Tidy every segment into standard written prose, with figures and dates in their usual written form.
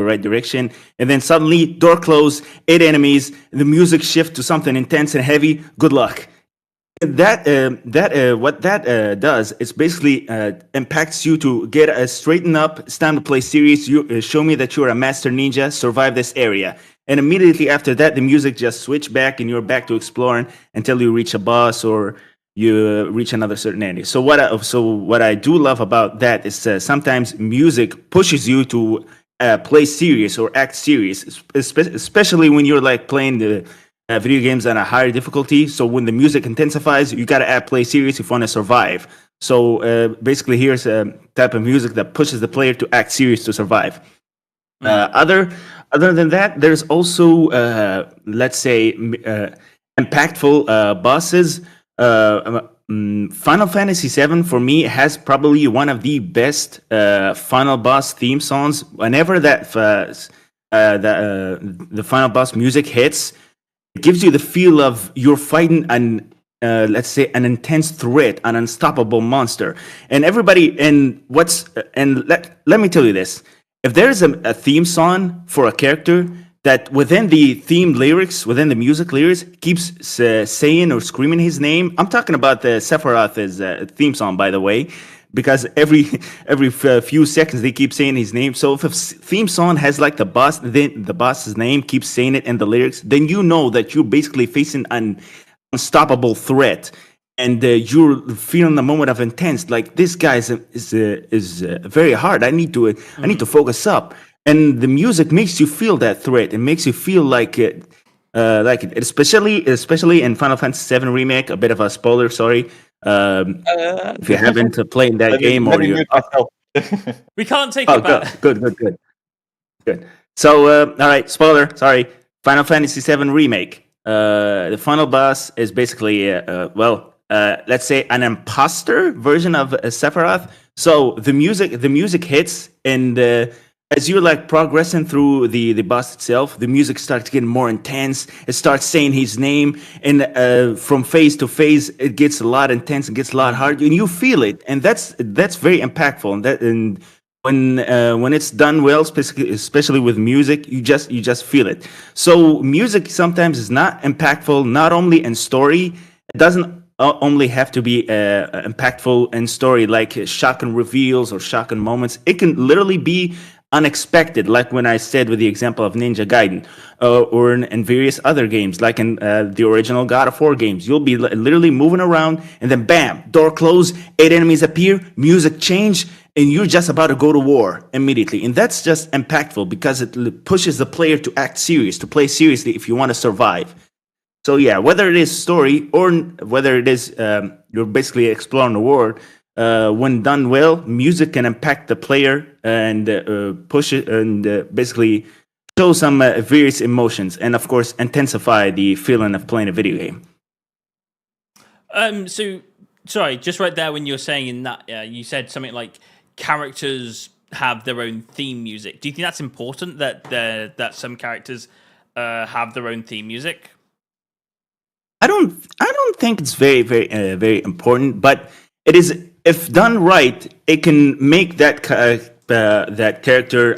the right direction, and then suddenly door close, 8 enemies, the music shift to something intense and heavy. Good luck. What that does is basically impacts you to get a straighten up. It's time to play serious. You show me that you're a master ninja. Survive this area, and immediately after that, the music just switch back, and you're back to exploring until you reach a boss or you reach another certain area. What I do love about that is sometimes music pushes you to play serious or act serious, especially when you're like playing the video games on a higher difficulty. So when the music intensifies, you gotta add play serious if you want to survive. So basically, here's a type of music that pushes the player to act serious to survive. Other than that, there's also let's say impactful bosses. Final Fantasy VII for me has probably one of the best final boss theme songs. Whenever the final boss music hits, it gives you the feel of you're fighting an let's say an intense threat, an unstoppable monster. And everybody let me tell you this. If there is a theme song for a character that within the theme lyrics, within the music lyrics, keeps saying or screaming his name, I'm talking about the Sephiroth's theme song, by the way, because every few seconds they keep saying his name. So if a theme song has like the boss, then the boss's name keeps saying it in the lyrics, then you know that you're basically facing an unstoppable threat, and you're feeling a moment of intense. Like this guy is very hard. I need to focus up, and the music makes you feel that threat. It makes you feel like it, especially in Final Fantasy VII Remake. A bit of a spoiler, sorry. If you haven't played that game or you, we can't take it back. Good. So, all right, spoiler. Sorry, Final Fantasy VII Remake. The final boss is basically, let's say an imposter version of Sephiroth. So the music hits, and as you're like progressing through the boss itself, the music starts getting more intense. It starts saying his name, and from phase to phase, it gets a lot intense and gets a lot harder, and you feel it, and that's very impactful. And when it's done well, especially with music, you just feel it. So music sometimes is not impactful, not only in story. It doesn't only have to be impactful in story, like shocking reveals or shocking moments. It can literally be unexpected, like when I said with the example of Ninja Gaiden, or in various other games, like in the original God of War games. You'll be literally moving around, and then bam, door close, 8 enemies appear, music change, and you're just about to go to war immediately. And that's just impactful because it pushes the player to act serious, to play seriously if you want to survive. So yeah, whether it is story or whether it is you're basically exploring the world, when done well, music can impact the player and push it and basically show some various emotions, and of course intensify the feeling of playing a video game. So sorry, just right there when you were saying in that, you said something like characters have their own theme music. Do you think that's important that some characters have their own theme music? I don't think it's very important, but it is. If done right, it can make that character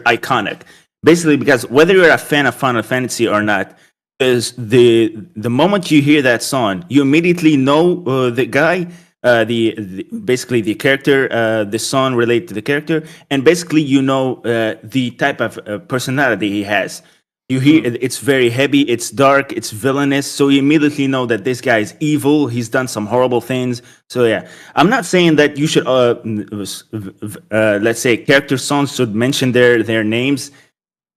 iconic. Basically, because whether you're a fan of Final Fantasy or not, is the moment you hear that song, you immediately know the guy, basically the character, the song related to the character, and basically you know the type of personality he has. You hear it's very heavy, it's dark, it's villainous, so you immediately know that this guy is evil. He's done some horrible things. So yeah, I'm not saying that you should, let's say, character songs should mention their names.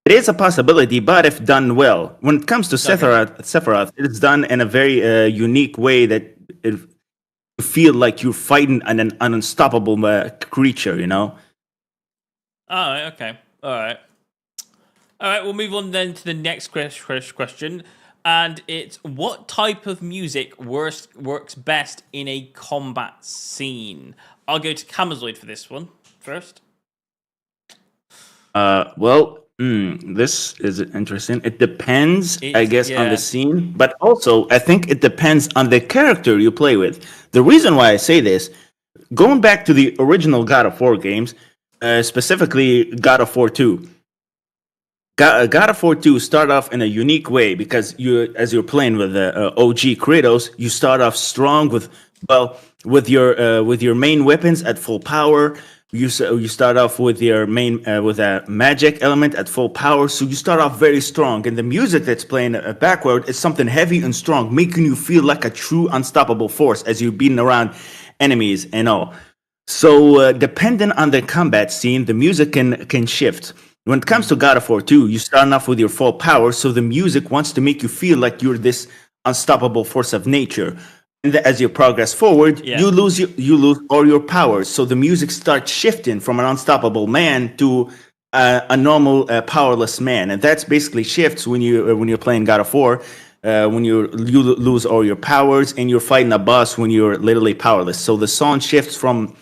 It is a possibility, but if done well, when it comes to Sephiroth, it's done in a very unique way that you feel like you're fighting an unstoppable creature. You know. Oh, okay, all right. All right, we'll move on then to the next question, and it's what type of music works best in a combat scene? I'll go to Kamizoide for this one first. This is interesting. It depends, I guess, on the scene, but also I think it depends on the character you play with. The reason why I say this, going back to the original God of War games, specifically God of War 2, God of War 2 start off in a unique way because as you're playing with the OG Kratos, you start off strong with your main weapons at full power. You start off with your main with a magic element at full power, so you start off very strong. And the music that's playing backward is something heavy and strong, making you feel like a true unstoppable force as you're beating around enemies and all. So, depending on the combat scene, the music can shift. When it comes to God of War 2, you start off with your full power, so the music wants to make you feel like you're this unstoppable force of nature. And as you progress forward, Yeah. you lose all your powers. So the music starts shifting from an unstoppable man to a normal powerless man, and that's basically shifts when you're playing God of War. When you lose all your powers and you're fighting a boss when you're literally powerless. So the song shifts from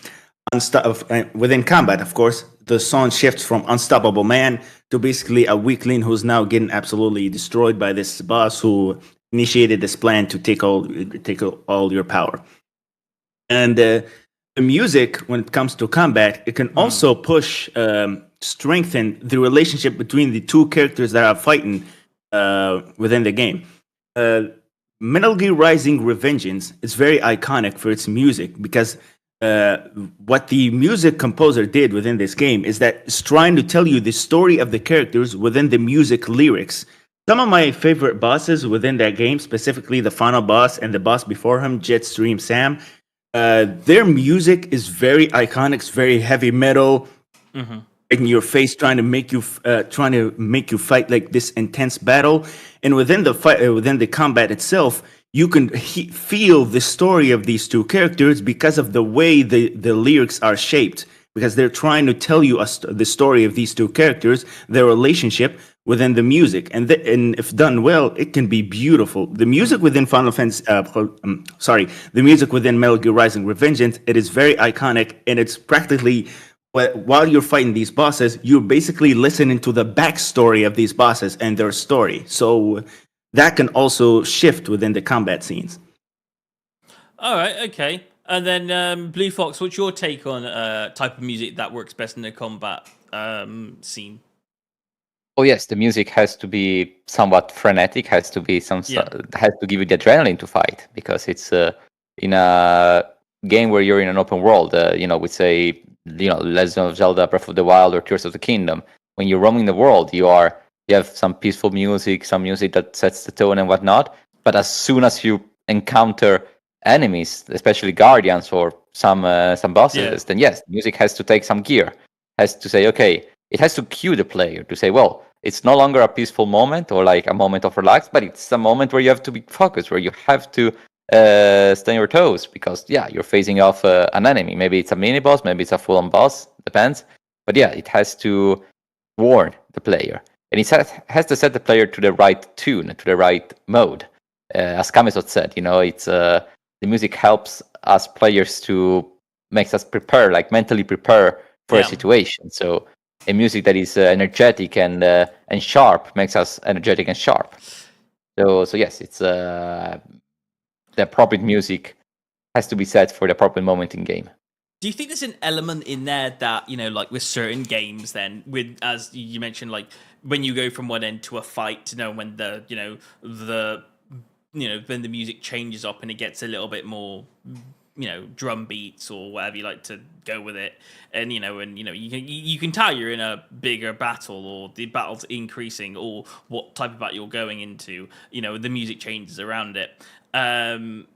within combat, of course, the song shifts from unstoppable man to basically a weakling who's now getting absolutely destroyed by this boss who initiated this plan to take all your power. And the music, when it comes to combat, it can also push, strengthen the relationship between the two characters that are fighting within the game. Metal Gear Rising: Revengeance is very iconic for its music because what the music composer did within this game is that it's trying to tell you the story of the characters within the music lyrics. Some of my favorite bosses within that game, specifically the final boss and the boss before him, Jetstream Sam, their music is very iconic. It's very heavy metal, in your face, trying to make you fight like this intense battle. And within the fight, within the combat itself, you can feel the story of these two characters because of the way the lyrics are shaped. Because they're trying to tell you the story of these two characters, their relationship within the music, and if done well, it can be beautiful. The music within the music within Metal Gear Rising: Revengeance, it is very iconic, and it's practically while you're fighting these bosses, you're basically listening to the backstory of these bosses and their story. So that can also shift within the combat scenes. All right, okay. And then Blue Fox, what's your take on type of music that works best in the combat scene? Oh yes, the music has to be somewhat frenetic. Has to be has to give you the adrenaline to fight, because it's in a game where you're in an open world. We say Legend of Zelda, Breath of the Wild, or Tears of the Kingdom. When you're roaming the world, you have some peaceful music, some music that sets the tone and whatnot. But as soon as you encounter enemies, especially guardians or some bosses, then yes, music has to take some gear. Has to say, okay, it has to cue the player to say, well, it's no longer a peaceful moment or like a moment of relax, but it's a moment where you have to be focused, where you have to stay on your toes, because you're facing off an enemy. Maybe it's a mini boss, maybe it's a full-on boss, depends. But it has to warn the player, and it has to set the player to the right tune, to the right mode. As Kamizoide said, it's the music helps us players to makes us prepare, like mentally prepare for a situation. So a music that is energetic and sharp makes us energetic and sharp. So yes, it's the appropriate music has to be set for the appropriate moment in game. Do you think there's an element in there that, like with certain games, then with, as you mentioned, like when you go from one end to a fight to know when when the music changes up and it gets a little bit more, drum beats or whatever you like to go with it, and you can tell you're in a bigger battle, or the battle's increasing, or what type of battle you're going into. The music changes around it, and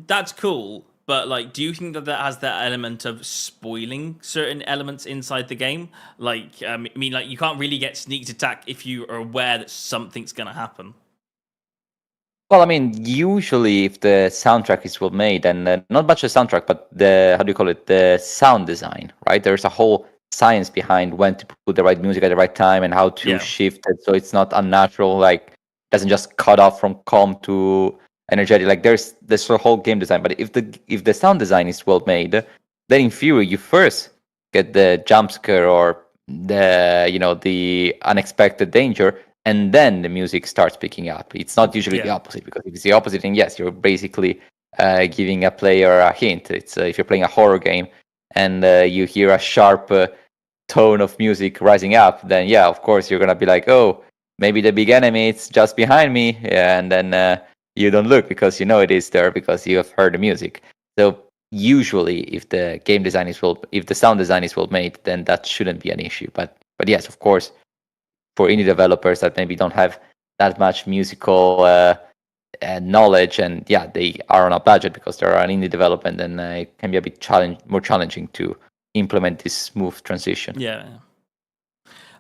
that's cool. But like, do you think that has that element of spoiling certain elements inside the game? Like, I mean, like you can't really get sneak attack if you are aware that something's gonna happen. Well, I mean, usually if the soundtrack is well made, and not much the soundtrack, but the sound design, right? There's a whole science behind when to put the right music at the right time and how to shift it so it's not unnatural, like doesn't just cut off from calm to energetic. Like there's this whole game design. But if the sound design is well made, then in theory you first get the jump scare or the unexpected danger, and then the music starts picking up. It's not usually the opposite, because if it's the opposite, then yes, you're basically giving a player a hint. It's if you're playing a horror game and you hear a sharp tone of music rising up, then yeah, of course you're gonna be like, oh, maybe the big enemy is just behind me, yeah, and then you don't look because you know it is there because you have heard the music. So usually, if the if the sound design is well made, then that shouldn't be an issue. But yes, of course, for indie developers that maybe don't have that much musical knowledge, and yeah, they are on a budget because they're an indie development, then it can be a bit more challenging to implement this smooth transition. Yeah.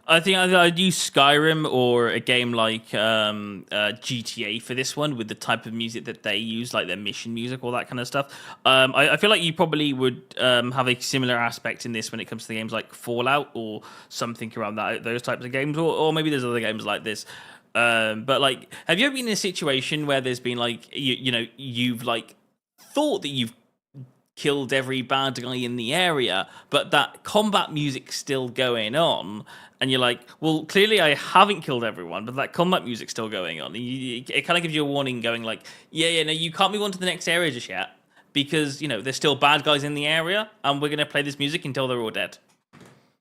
I think I'd use Skyrim or a game like GTA for this one with the type of music that they use, like their mission music, all that kind of stuff. I feel like you probably would have a similar aspect in this when it comes to games like Fallout or something around those types of games, or maybe there's other games like this. But like, have you ever been in a situation where there's been like, you've like thought that you've killed every bad guy in the area, but that combat music's still going on, and you're like, well, clearly I haven't killed everyone, but that combat music's still going on. It kind of gives you a warning going like, no, you can't move on to the next area just yet, because, there's still bad guys in the area, and we're going to play this music until they're all dead.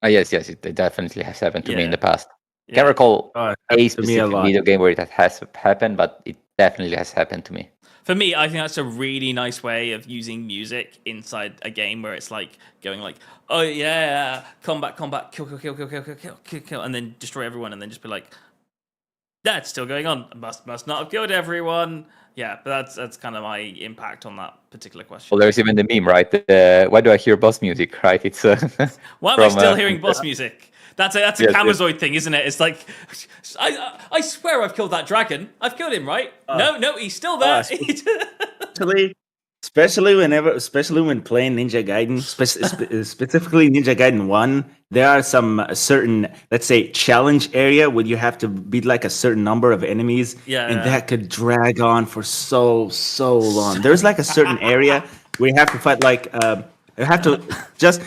Yes, it definitely has happened to me in the past. Yeah. Can't recall a specific a video game where it has happened, but it definitely has happened to me. For me, I think that's a really nice way of using music inside a game where it's like going like, oh yeah, combat, kill, and then destroy everyone, and then just be like, that's still going on. Must not have killed everyone. Yeah, but that's kind of my impact on that particular question. Well, there's even the meme, right? Why do I hear boss music? Right? It's why am I still hearing boss music? That's a Kamizoide thing, isn't it? It's like, I swear I've killed that dragon. I've killed him, right? No, he's still there. Especially when playing Ninja Gaiden, specifically Ninja Gaiden 1, there are some certain, let's say, challenge area where you have to beat like a certain number of enemies, and that could drag on for so long. There's like a certain area where you have to fight like, you have to just...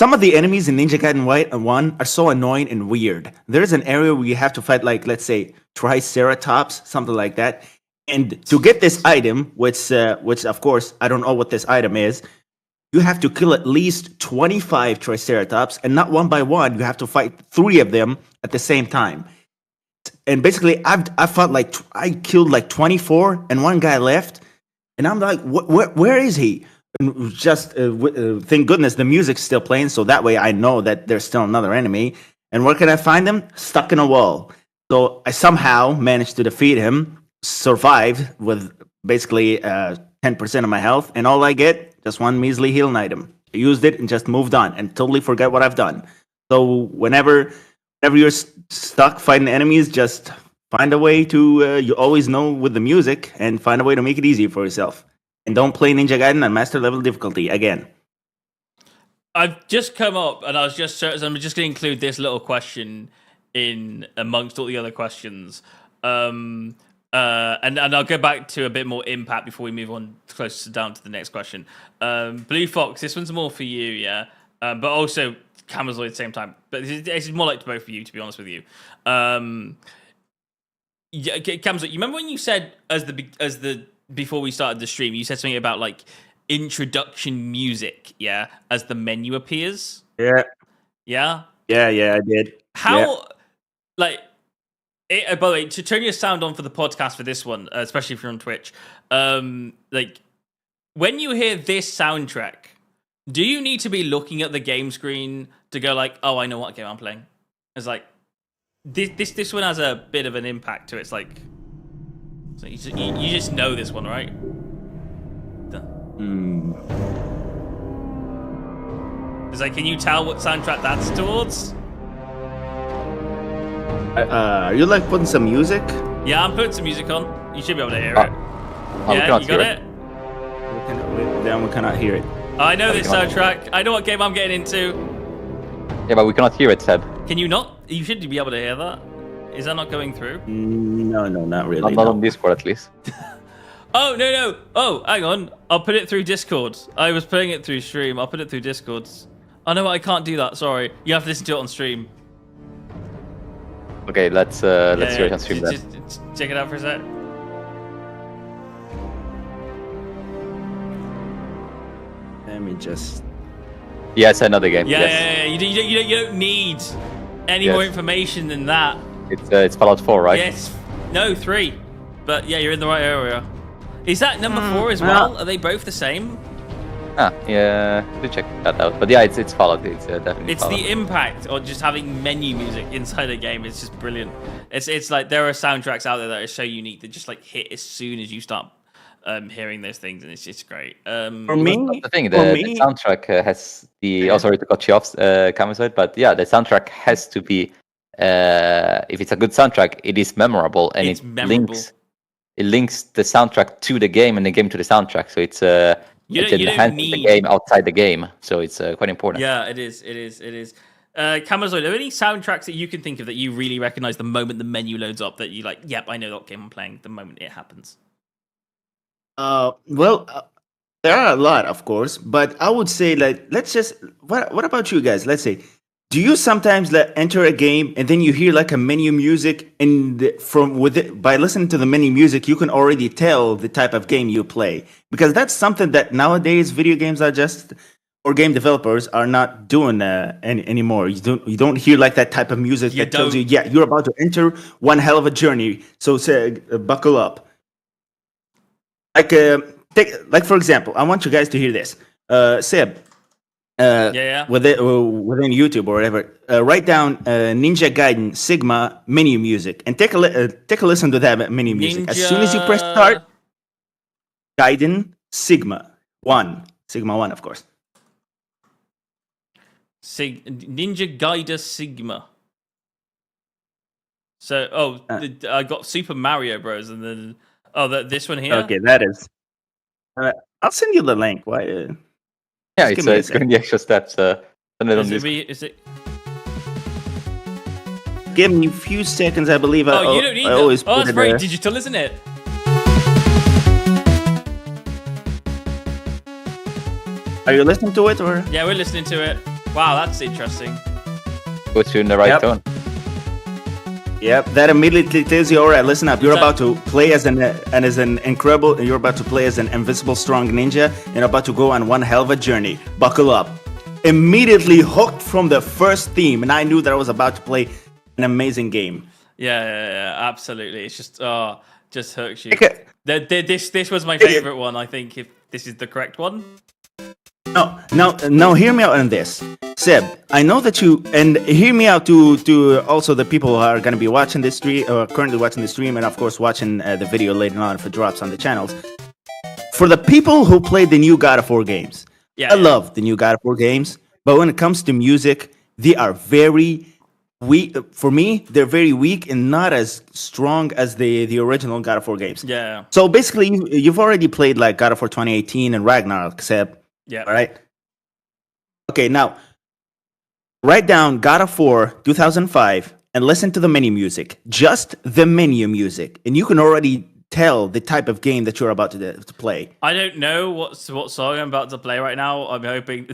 Some of the enemies in Ninja Gaiden 1 are so annoying and weird. There's an area where you have to fight, like, let's say, Triceratops, something like that. And to get this item, which of course, I don't know what this item is, you have to kill at least 25 Triceratops, and not one by one. You have to fight 3 of them at the same time. And basically, I fought like, I killed like 24, and one guy left. And I'm like, where is he? And just thank goodness the music's still playing, so that way I know that there's still another enemy. And where can I find him? Stuck in a wall. So I somehow managed to defeat him, survived with basically 10% of my health, and all I get, just one measly healing item. I used it and just moved on and totally forgot what I've done. So whenever you're stuck fighting enemies, just find a way to, you always know with the music, and find a way to make it easy for yourself. And don't play Ninja Gaiden on master level difficulty again. I've just come up, and I'm just going to include this little question in amongst all the other questions. And I'll go back to a bit more impact before we move on closer down to the next question. Bluefox, this one's more for you, yeah? But also Kamizoide at the same time. But it's more like to both of you, to be honest with you. Kamizoide, you remember when you said before we started the stream, you said something about like introduction music, yeah, as the menu appears? Yeah. Yeah? Yeah, I did. How, by the way, to turn your sound on for the podcast for this one, especially if you're on Twitch, like, when you hear this soundtrack, do you need to be looking at the game screen to go like, oh, I know what game I'm playing? It's like, this one has a bit of an impact to it. It's like, so you just know this one, right? It's like, can you tell what soundtrack that's towards? Are you like putting some music? Yeah, I'm putting some music on. You should be able to hear it. Yeah, you got it? Then we cannot hear it. I know this soundtrack. I know what game I'm getting into. Yeah, but we cannot hear it, Seb. Can you not? You should be able to hear that. Is that not going through? No, not really. Not on Discord, at least. Oh, no. Oh, hang on. I'll put it through Discord. I was putting it through stream. I'll put it through Discord. Oh, no, I can't do that. Sorry. You have to listen to it on stream. Okay, let's hear it on stream then. Just check it out for a sec. Let me just... Yes, I know the game. Yeah, yes. yeah, yeah. You don't need any more information than that. It's Fallout 4, right? Yes. No, 3. But yeah, you're in the right area. Is that number 4 as well. well? Are they both the same? Yeah, do check that out. But yeah, it's Fallout. It's definitely It's Fallout. the impact on just having menu music inside a game. It's just brilliant. It's like there are soundtracks out there that are so unique that just like hit as soon as you start hearing those things, and it's just great. For Well, me, that's the thing. for The me, soundtrack has the. Oh, sorry to cut you off, Kamizoide, but yeah, the soundtrack has to be. If it's a good soundtrack, it is memorable, and It's it memorable. links the soundtrack to the game and the game to the soundtrack. So it's You it's don't enhancing the need. game outside the game. So it's quite important. Yeah, it is. It is. It is. Kamazoid, are there any soundtracks that you can think of that you really recognize the moment the menu loads up that you like, yep, I know that game I'm playing the moment it happens? well, there are a lot, of course, but I would say like let's just. What about you guys? Let's say, do you sometimes enter a game and then you hear like a menu music, and from with it by listening to the menu music, you can already tell the type of game you play, because that's something that nowadays video games are just, or game developers are not doing anymore. You don't hear like that type of music You that tells you, don't. yeah, you're about to enter one hell of a journey. So say, buckle up. Like like for example, I want you guys to hear this. Seb, Yeah. within YouTube or whatever, write down Ninja Gaiden Sigma menu music and take a listen to that menu music. As soon as you press start, Gaiden Sigma 1, of course. Ninja Gaiden Sigma. So, I got Super Mario Bros. And then, this one here. Okay, that is. I'll send you the link. Why? Yeah, Just give me a it's going the extra steps. Send it on Discord. Is it? Give me a few seconds. I believe. Oh, you don't need I that. always Oh, put that's it very there. digital, isn't it? Are you listening to it or? Yeah, we're listening to it. Wow, that's interesting. Puts you in the right Yep. tone. Yep, that immediately tells you, all right, listen up. You're about to play as an incredible. You're about to play as an invincible, strong ninja, and you're about to go on one hell of a journey. Buckle up. Immediately hooked from the first theme, and I knew that I was about to play an amazing game. Yeah, absolutely. It's just just hooks you. Okay. This was my favorite one. I think if this is the correct one. No, hear me out on this. Seb, I know that you, and hear me out to also the people who are going to be watching this stream, or currently watching the stream, and of course watching the video later on if it drops on the channels. For the people who played the new God of War games, I love the new God of War games, but when it comes to music, they are very weak. For me, they're very weak and not as strong as the original God of War games. Yeah. So basically, you've already played like God of War 2018 and Ragnarok, Seb. Yeah. All right. Okay, now write down God of War 2005 and listen to the menu music. Just the menu music, and you can already tell the type of game that you're about to play. I don't know what song I'm about to play right now. I'm hoping.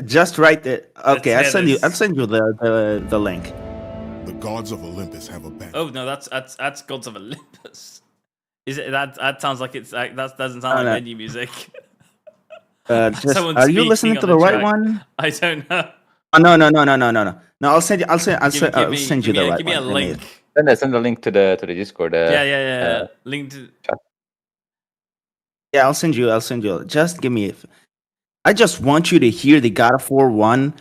Just write it. Okay, I'll hear send you the link. The gods of Olympus have abandoned. Oh no, that's Gods of Olympus. Is it that sounds like it's like that doesn't sound like no. menu music. Are Someone you speaking listening on to the right track. one? I don't know. Oh, no. No, I'll send you the right Give me a one. link. Send the link to the Discord. Yeah. Link to. Yeah, I'll send you. Just give me. I just want you to hear the God of War 1,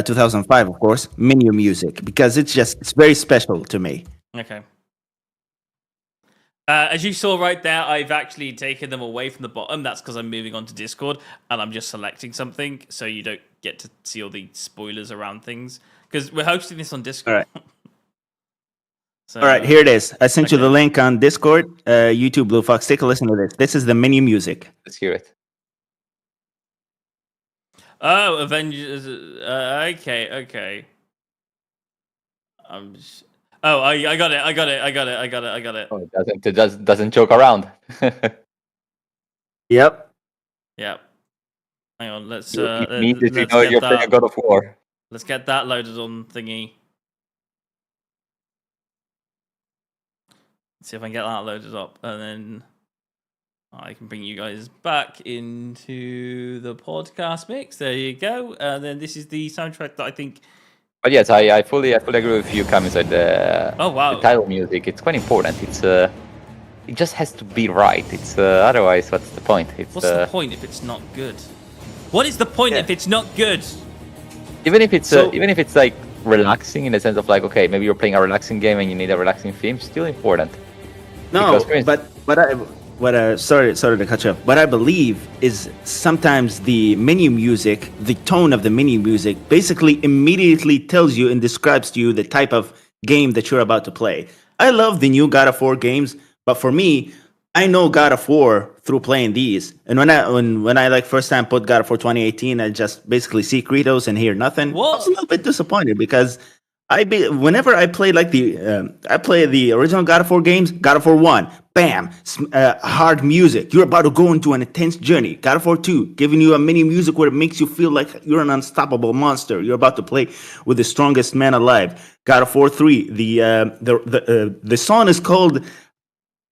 2005, of course, menu music, because it's very special to me. Okay. As you saw right there, I've actually taken them away from the bottom. That's because I'm moving on to Discord and I'm just selecting something so you don't get to see all the spoilers around things. Because we're hosting this on Discord. All right. So, All right, here it is. I sent you the link on Discord, YouTube, Bluefox. Take a listen to this. This is the menu music. Let's hear it. Oh, Avengers. Okay. I got it. Oh, it doesn't joke around. Yep. Yeah. Hang on, let's Immediately let's know get you're playing that. God of War. Let's get that loaded on thingy. Let's see if I can get that loaded up, and then I can bring you guys back into the podcast mix. There you go. And then this is the soundtrack that I think. But yes, I fully agree with you, Kamizoide. Oh wow! The title music, it's quite important. It just has to be right. It's otherwise, what's the point? What's the point if it's not good? What is the point if it's not good? Even if it's like relaxing in the sense of like, okay, maybe you're playing a relaxing game and you need a relaxing theme, still important. No, sorry to cut you off. What I believe is sometimes the menu music, the tone of the menu music, basically immediately tells you and describes to you the type of game that you're about to play. I love the new God of War games, but for me, I know God of War through playing these. And when I like first time put God of War 2018, I just basically see Kratos and hear nothing. What? I was a little bit disappointed because whenever I play like I play the original God of War games, God of War 1, bam, hard music. You're about to go into an intense journey. God of War 2, giving you a mini music where it makes you feel like you're an unstoppable monster. You're about to play with the strongest man alive. God of War 3, the song is called,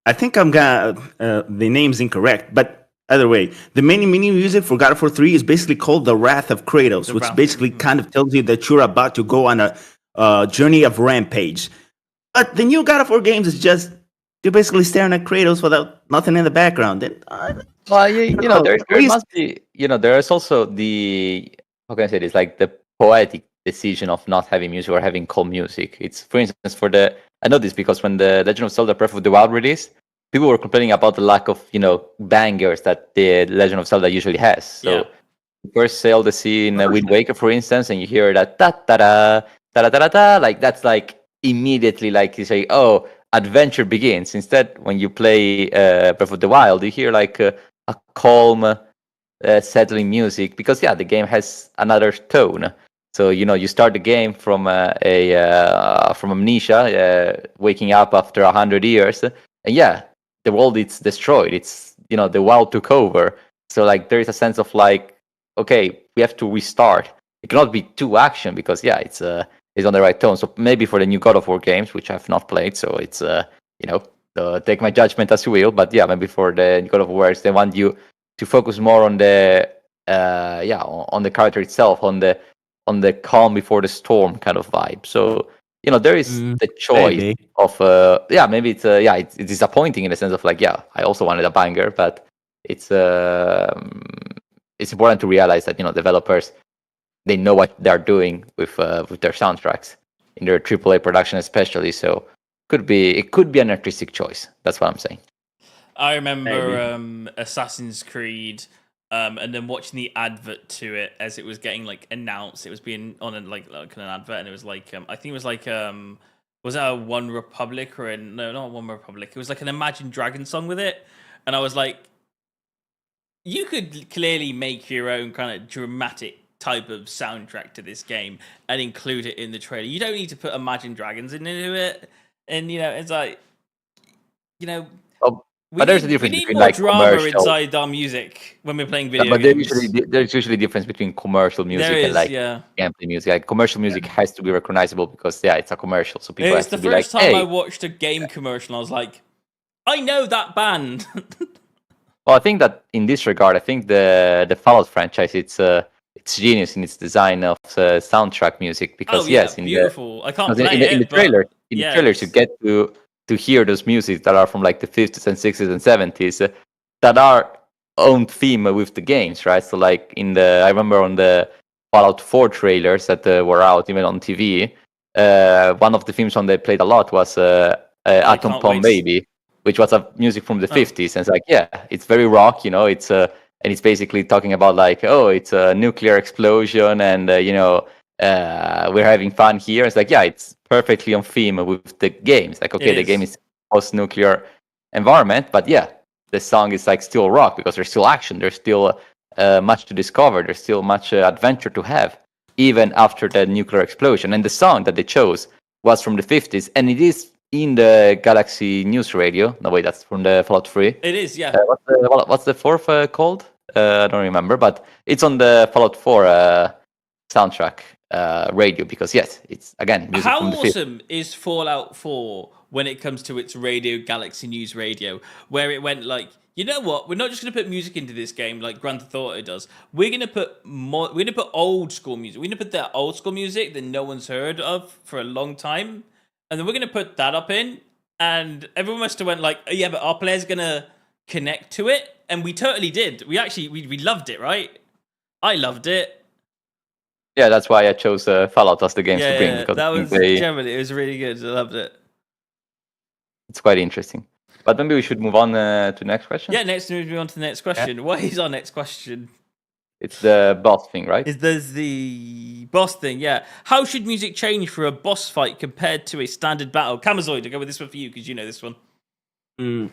I think I'm gonna the name's incorrect, but either way, the mini music for God of War 3 is basically called The Wrath of Kratos, which basically kind of tells you that you're about to go on a journey of rampage. But the new God of War games is just you're basically staring at Kratos without nothing in the background. And, well, there must be, there is also the, how can I say this, like the poetic decision of not having music or having calm music. It's, for instance, I know this because when the Legend of Zelda Breath of the Wild released, people were complaining about the lack of, bangers that the Legend of Zelda usually has. So you first sail the sea in Wind Waker, for instance, and you hear that da-da-da, da-da-da-da, like that's like immediately like you say, oh, adventure begins. Instead, when you play Breath of the Wild, you hear like a calm, settling music because the game has another tone. So you start the game from from amnesia, waking up after 100 years, and the world is destroyed. It's the wild took over. So like there is a sense of like, okay, we have to restart. It cannot be too action because it's on the right tone. So maybe for the new God of War games, which I've not played, so it's take my judgment as you will. But maybe for the new God of War, they want you to focus more on the on the character itself, on the calm before the storm kind of vibe. So there is the choice of maybe it's disappointing in the sense of like I also wanted a banger, but it's important to realize that developers, they know what they're doing with their soundtracks in their AAA production especially. So it could be an artistic choice. That's what I'm saying. I remember Assassin's Creed. And then watching the advert to it as it was getting like announced, it was being on an advert, and it was like I think it was like was that a One Republic or no, not One Republic? It was like an Imagine Dragons song with it, and I was like, you could clearly make your own kind of dramatic type of soundtrack to this game and include it in the trailer. You don't need to put Imagine Dragons into it, and it's like but there's a difference we need between more like drama commercial inside our music when we're playing video but games. there's usually a difference between commercial music and like gameplay music. Like commercial music has to be recognizable because it's a commercial, so people have to be like, it's the first time I watched a game commercial, I was like, I know that band. Well, I think that in this regard, I think the Fallout franchise, it's genius in its design of soundtrack music because beautiful. I can't play it in the trailer. In the trailers, you get to hear those music that are from like the 50s and 60s and 70s that are own theme with the games, right? So like I remember on the Fallout 4 trailers that were out even on TV, one of the theme songs they played a lot was Atom Bomb Baby, which was a music from the 50s. And it's like, it's very rock, it's and it's basically talking about like, oh, it's a nuclear explosion and we're having fun here. It's like, it's perfectly on theme with the game. It's like, okay, the game is post-nuclear environment, but the song is like still rock because there's still action, there's still much to discover, there's still much adventure to have, even after the nuclear explosion. And the song that they chose was from the 50s, and it is in the Galaxy News Radio. No, wait, that's from the Fallout 3. It is, yeah. What's the fourth called? I don't remember, but it's on the Fallout 4 soundtrack radio, because yes, it's again music How from the film. awesome is Fallout 4 when it comes to its radio, Galaxy News Radio, where it went like, you know what? We're not just going to put music into this game like Grand Theft Auto does. We're going to put old school music. We're going to put that old school music that no one's heard of for a long time, and then we're going to put that up in, and everyone must have went like, oh, yeah, but our players going to connect to it, and we totally did. We actually we loved it, right? I loved it. Yeah, that's why I chose Fallout as the game to bring, Yeah, because that I think was generally, it was really good. I loved it. it's quite interesting. But maybe we should move on to the next question. Yeah, next move on to the next question. What is our next question? It's the boss thing, right? There's the boss thing, yeah. How should music change for a boss fight compared to a standard battle? Kamizoide, I'll go with this one for you because you know this one.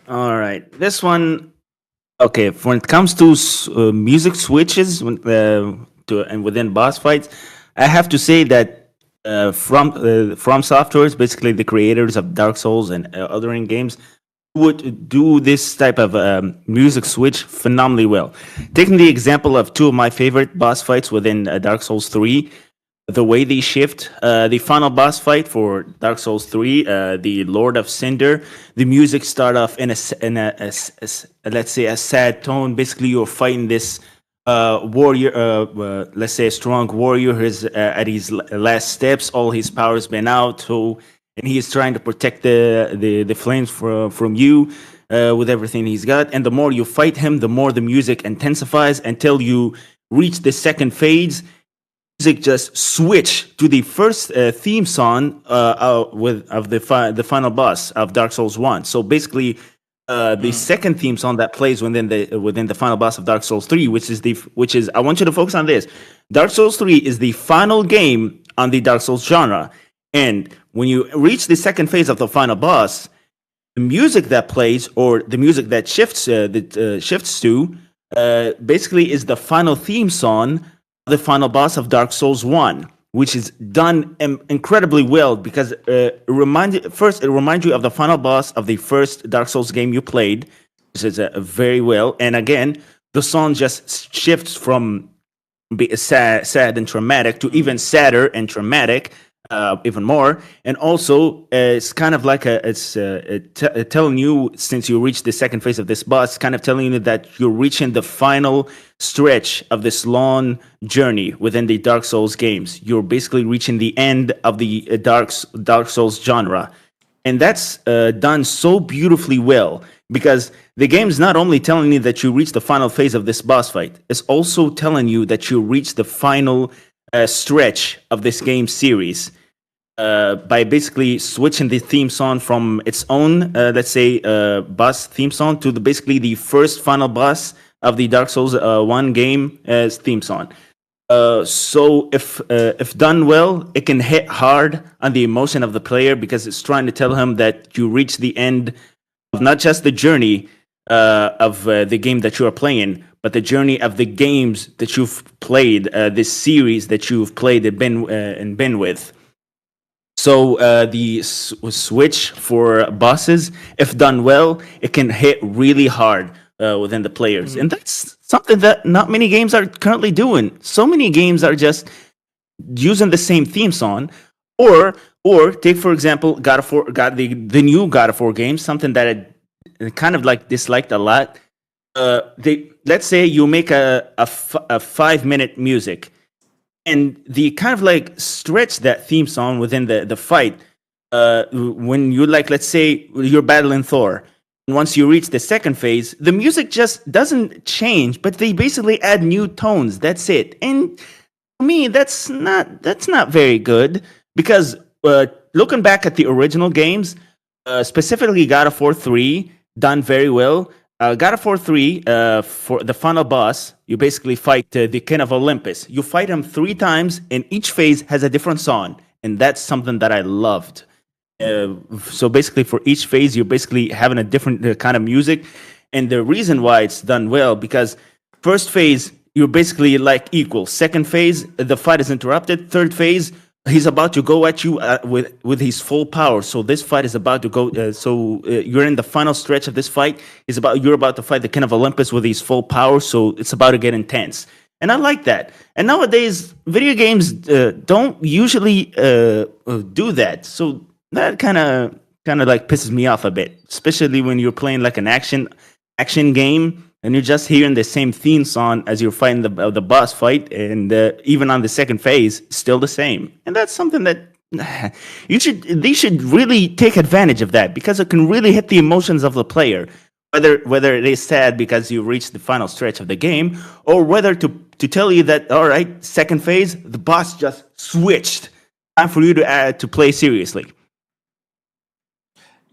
All right, this one. Okay, when it comes to music switches and within boss fights, I have to say that from Software, basically the creators of Dark Souls and other games, would do this type of music switch phenomenally well. Taking the example of two of my favorite boss fights within Dark Souls 3, the way they shift, the final boss fight for Dark Souls 3, the Lord of Cinder, the music start off in let's say a sad tone. Basically, you're fighting this warrior, let's say a strong warrior, who's at his last steps, all his power's been out, and he is trying to protect the flames from you with everything he's got. And the more you fight him, the more the music intensifies until you reach the second phase. Music just switch to the first theme song of the final boss of Dark Souls 1. So basically, the second theme song that plays within the final boss of Dark Souls 3, which is I want you to focus on this. Dark Souls 3 is the final game on the Dark Souls genre. And when you reach the second phase of the final boss, the music that plays, or the music that shifts to, basically is the final theme song of the final boss of Dark Souls 1, which is done incredibly well because it reminds you of the final boss of the first Dark Souls game you played, which is very well. And again, the song just shifts from sad and traumatic to even sadder and traumatic. Even more, and also it's kind of like telling you, since you reach the second phase of this boss, kind of telling you that you're reaching the final stretch of this long journey within the Dark Souls games. You're basically reaching the end of the Dark Souls genre, and that's done so beautifully well because the game's not only telling you that you reach the final phase of this boss fight, it's also telling you that you reach the final stretch of this game series by basically switching the theme song from its own, let's say, boss theme song to basically the first final boss of the Dark Souls 1 game as theme song. So if done well, it can hit hard on the emotion of the player because it's trying to tell him that you reach the end of not just the journey of the game that you are playing, but the journey of the games that you've played, this series that you've played and been with. So the switch for bosses, if done well, it can hit really hard within the players, and that's something that not many games are currently doing. So many games are just using the same theme song, or take for example the new God of War games, something that I kind of like disliked a lot. Let's say you make a 5-minute music, and the kind of like stretch that theme song within the fight. When you let's say you're battling Thor, and once you reach the second phase, the music just doesn't change, but they basically add new tones. That's it. And to me, that's not very good because looking back at the original games, specifically God of War 3, done very well. God of War 3, for the final boss, you basically fight the King of Olympus. You fight him 3 times, and each phase has a different song, and that's something that I loved. So basically, for each phase, you're basically having a different kind of music, and the reason why it's done well, because first phase, you're basically like equal. Second phase, the fight is interrupted. Third phase, he's about to go at you with his full power. So this fight is about to go. You're in the final stretch of this fight. You're about to fight the King of Olympus with his full power. So it's about to get intense. and I like that. And nowadays, video games don't usually do that, so that kind of like pisses me off a bit, especially when you're playing like an action game and you're just hearing the same theme song as you're fighting the boss fight, and even on the second phase, still the same. And that's something that they should really take advantage of that, because it can really hit the emotions of the player, whether it is sad because you reached the final stretch of the game, or whether to tell you that, all right, second phase, the boss just switched, time for you to play seriously.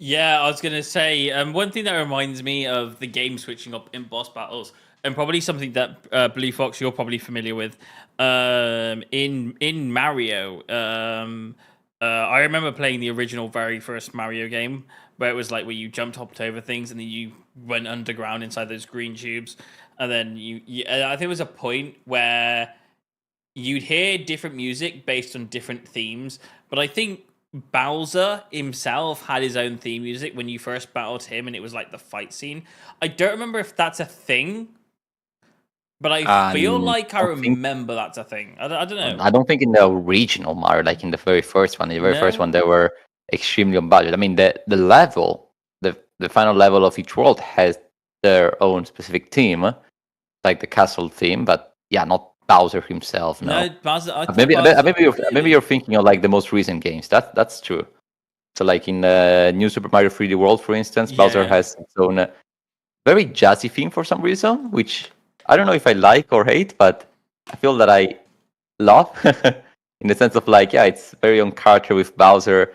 Yeah, I was going to say, one thing that reminds me of the game switching up in boss battles, and probably something that Bluefox, you're probably familiar with, in Mario. I remember playing the original very first Mario game, where it was like where you jumped hopped over things and then you went underground inside those green tubes. And then I think there was a point where you'd hear different music based on different themes, but I think Bowser himself had his own theme music when you first battled him, and it was like the fight scene. I don't remember if that's a thing, but I feel like I remember that's a thing. I don't know. I don't think in the original Mario, like in the very first one. In the very first one, they were extremely on budget. I mean, the level, the final level of each world has their own specific theme, like the castle theme, but yeah, not Bowser himself. No, Bowser. Maybe you're thinking of like the most recent games. That's true. So like in New Super Mario 3D World, for instance, Bowser has its own very jazzy theme for some reason, which I don't know if I like or hate, but I feel that I love in the sense of like, yeah, it's very on character with Bowser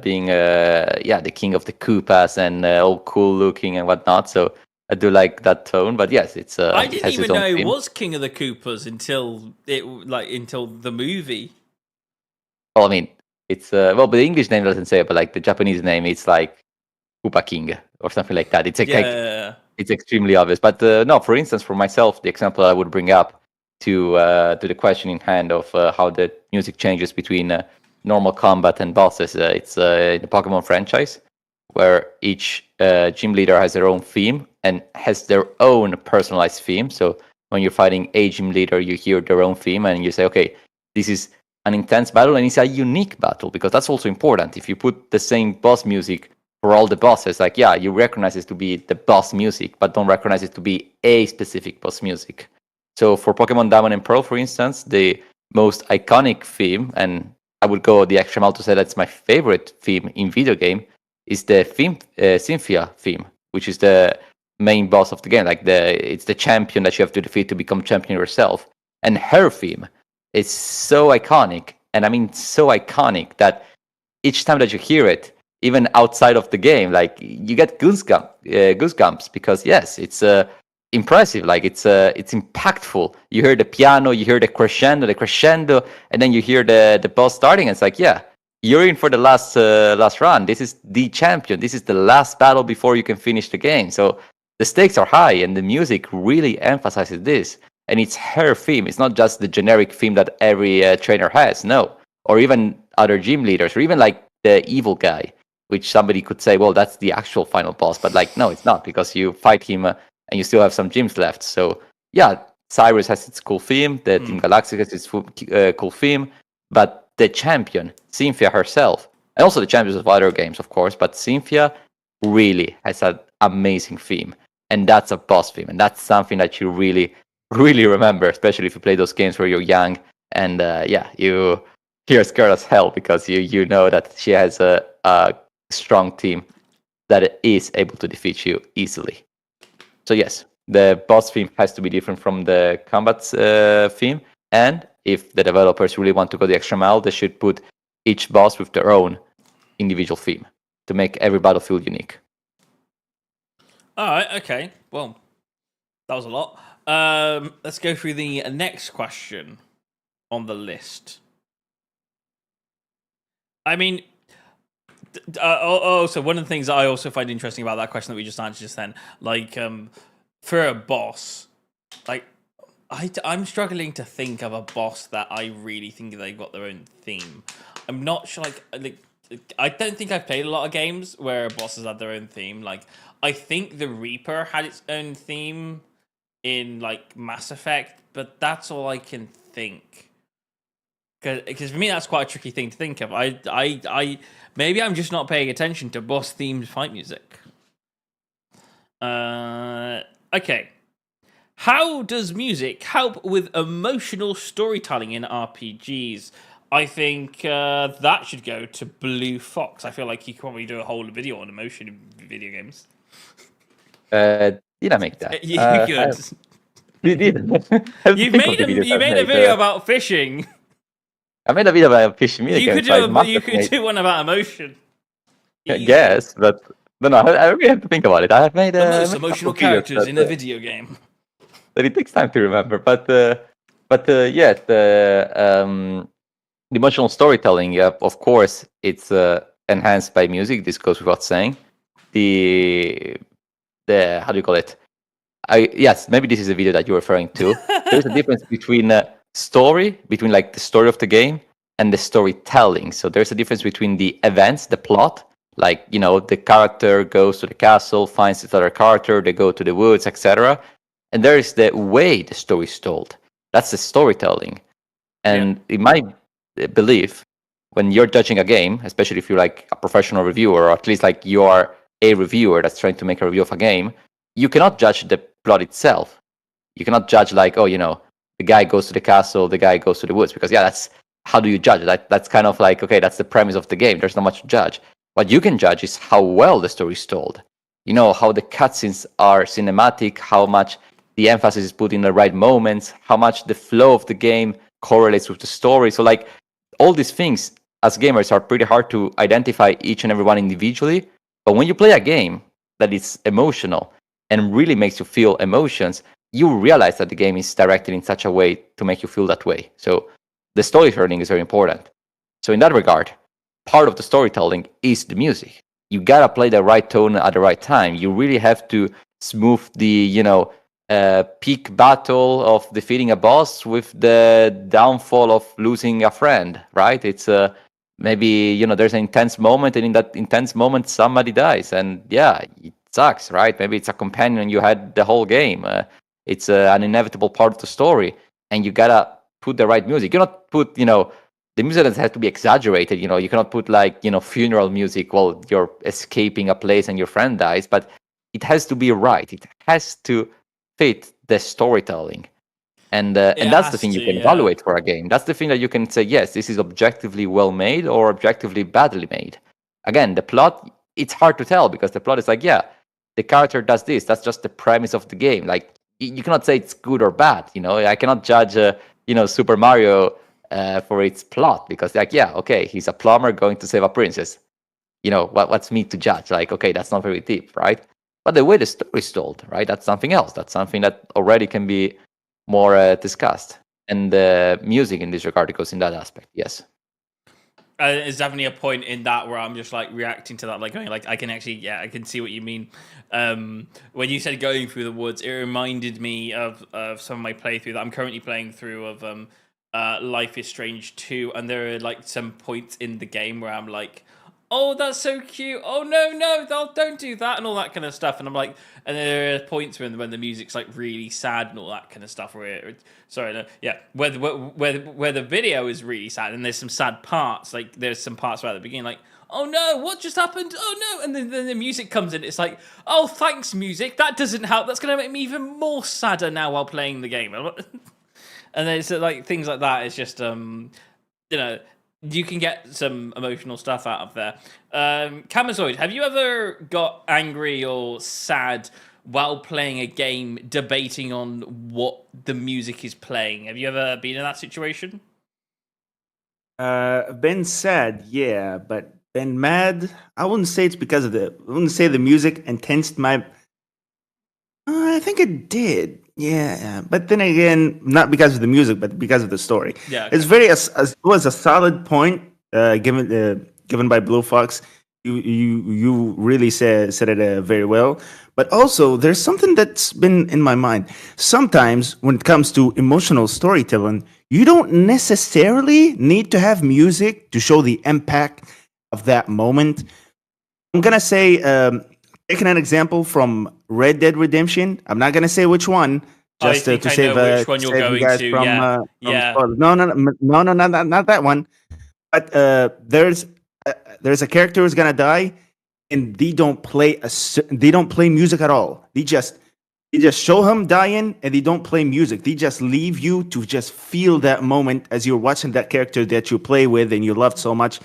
being the king of the Koopas and all cool looking and whatnot. So I do like that tone, but yes, it's. I didn't even know he was King of the Koopas until the movie. Well, I mean, it's but the English name doesn't say it, but like the Japanese name, it's like Koopa King or something like that. It's it's extremely obvious. But no, for instance, for myself, the example I would bring up to the question in hand of how the music changes between normal combat and bosses, it's in the Pokemon franchise, where each gym leader has their own theme and has their own personalized theme. So when you're fighting a gym leader, you hear their own theme and you say, okay, this is an intense battle, and it's a unique battle, because that's also important. If you put the same boss music for all the bosses, like, yeah, you recognize it to be the boss music, but don't recognize it to be a specific boss music. So for Pokemon Diamond and Pearl, for instance, the most iconic theme, and I would go the extra mile to say that's my favorite theme in video game, is the theme, Cynthia theme, which is the main boss of the game. Like it's the champion that you have to defeat to become champion yourself. And her theme is so iconic, and I mean so iconic that each time that you hear it, even outside of the game, like you get goosebumps, because yes, it's impressive. Like it's impactful. You hear the piano, you hear the crescendo, and then you hear the boss starting. And it's like, yeah, you're in for the last run. This is the champion. This is the last battle before you can finish the game. So the stakes are high, and the music really emphasizes this. And it's her theme. It's not just the generic theme that every trainer has. No, or even other gym leaders, or even like the evil guy, which somebody could say, well, that's the actual final boss. But like, no, it's not, because you fight him and you still have some gyms left. So yeah, Cyrus has its cool theme. The Team Galactic has its cool theme. But the champion, Cynthia herself, and also the champions of other games, of course, but Cynthia really has an amazing theme. And that's a boss theme. And that's something that you really, really remember, especially if you play those games where you're young. And you're scared as hell, because you know that she has a strong team that is able to defeat you easily. So yes, the boss theme has to be different from the combat theme. And if the developers really want to go the extra mile, they should put each boss with their own individual theme to make every battlefield unique. All right, okay. Well, that was a lot. Let's go through the next question on the list. I mean, so one of the things I also find interesting about that question that we just answered just then, like, for a boss, like, I'm struggling to think of a boss that I really think they've got their own theme. I'm not sure, like I don't think I've played a lot of games where bosses had their own theme. Like, I think the Reaper had its own theme. in like Mass Effect, but that's all I can think. Because for me, that's quite a tricky thing to think of. I maybe I'm just not paying attention to boss themed fight music. Okay. How does music help with emotional storytelling in RPGs? I think that should go to Bluefox. I feel like you could probably do a whole video on emotion in video games. Did I make that? You could. You did. You made a video about fishing. I made a video about fishing video games. You could do one about emotion. Yes, but no, I really have to think about it. I have made the most emotional characters in a video game. That it takes time to remember, but yeah, the emotional storytelling. Of course, it's enhanced by music. This goes without saying. The how do you call it? Yes, maybe this is a video that you're referring to. There's a difference between story, between like the story of the game and the storytelling. So there's a difference between the events, the plot, like the character goes to the castle, finds this other character, they go to the woods, etc. And there is the way the story is told. That's the storytelling. And in my belief, when you're judging a game, especially if you're like a professional reviewer, or at least like you are a reviewer that's trying to make a review of a game, you cannot judge the plot itself. You cannot judge like, the guy goes to the castle, the guy goes to the woods, because that's how do you judge it? That's kind of like, okay, that's the premise of the game. There's not much to judge. What you can judge is how well the story is told. How the cutscenes are cinematic, how much the emphasis is put in the right moments, how much the flow of the game correlates with the story. So like all these things as gamers are pretty hard to identify each and every one individually. But when you play a game that is emotional and really makes you feel emotions, you realize that the game is directed in such a way to make you feel that way. So the storytelling is very important. So in that regard, part of the storytelling is the music. You gotta play the right tone at the right time. You really have to smooth the, peak battle of defeating a boss with the downfall of losing a friend, right? It's maybe, there's an intense moment, and in that intense moment, somebody dies. And it sucks, right? Maybe it's a companion you had the whole game. It's an inevitable part of the story, and you gotta put the right music. You cannot put, the music doesn't have to be exaggerated. You cannot put like, funeral music while you're escaping a place and your friend dies, but it has to be right. It has to fit the storytelling. And that's the thing you can evaluate for a game. That's the thing that you can say, yes, this is objectively well made or objectively badly made. Again, the plot, it's hard to tell because the plot is like, the character does this. That's just the premise of the game. Like, you cannot say it's good or bad. I cannot judge, Super Mario for its plot because, like, okay, he's a plumber going to save a princess. What's me to judge? Like, okay, that's not very deep, right? But the way the story is told, right, that's something else. That's something that already can be more discussed. And the music in this regard goes in that aspect, yes. There's definitely a point in that where I'm just like reacting to that, like going like I can actually I can see what you mean. When you said going through the woods, it reminded me of some of my playthrough that I'm currently playing through of Life is Strange 2, and there are like some points in the game where I'm like, oh, that's so cute. Oh no, don't do that, and all that kind of stuff. And I'm like, and there are points when the music's like really sad and all that kind of stuff. Where the video is really sad, and there's some sad parts. Like there's some parts right at the beginning, like, oh no, what just happened? Oh no, and then the music comes in. It's like, oh, thanks, music. That doesn't help. That's gonna make me even more sadder now while playing the game. And then it's like things like that. It's just you can get some emotional stuff out of there. Kamizoide, have you ever got angry or sad while playing a game, debating on what the music is playing? Have you ever been in that situation? Been sad, yeah, but been mad. I wouldn't say it's because of I wouldn't say the music intensed my. I think it did. Yeah, but then again, not because of the music, but because of the story. Yeah, okay. It's it was a solid point given by Bluefox. You really said it very well. But also, there's something that's been in my mind. Sometimes, when it comes to emotional storytelling, you don't necessarily need to have music to show the impact of that moment. I'm gonna say. Taking an example from Red Dead Redemption, I'm not going to say which one, just think to I save know which one you're save you going guys to. from Yeah. spoilers. No, not that one. But there's a character who's gonna die, and they don't play music at all. They just show him dying, and they don't play music. They just leave you to just feel that moment as you're watching that character that you play with and you loved so much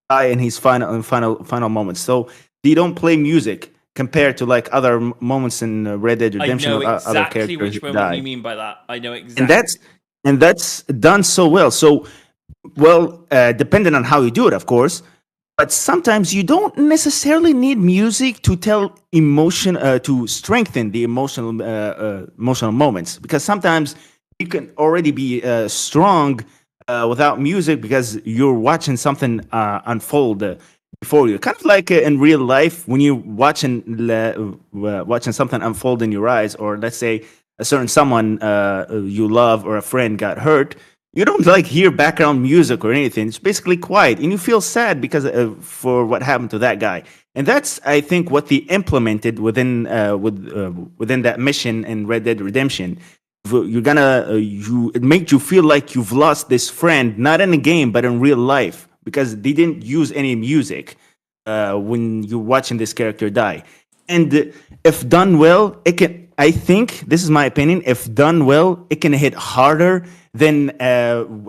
die in his final moments. So they don't play music compared to like other moments in Red Dead I Redemption know or other exactly characters which that moment die, you mean by that. I know and exactly. that's done so well. So depending on how you do it, of course. But sometimes you don't necessarily need music to tell emotion to strengthen the emotional moments, because sometimes you can already be strong without music because you're watching something unfold before you, kind of like in real life when you're watching something unfold in your eyes, or let's say a certain someone you love or a friend got hurt. You don't like hear background music or anything. It's basically quiet, and you feel sad because for what happened to that guy. And that's, I think, what they implemented within that mission in Red Dead Redemption. You're gonna it makes you feel like you've lost this friend, not in a game but in real life, because they didn't use any music when you're watching this character die. And if done well, it can. I think this is my opinion. If done well, it can hit harder than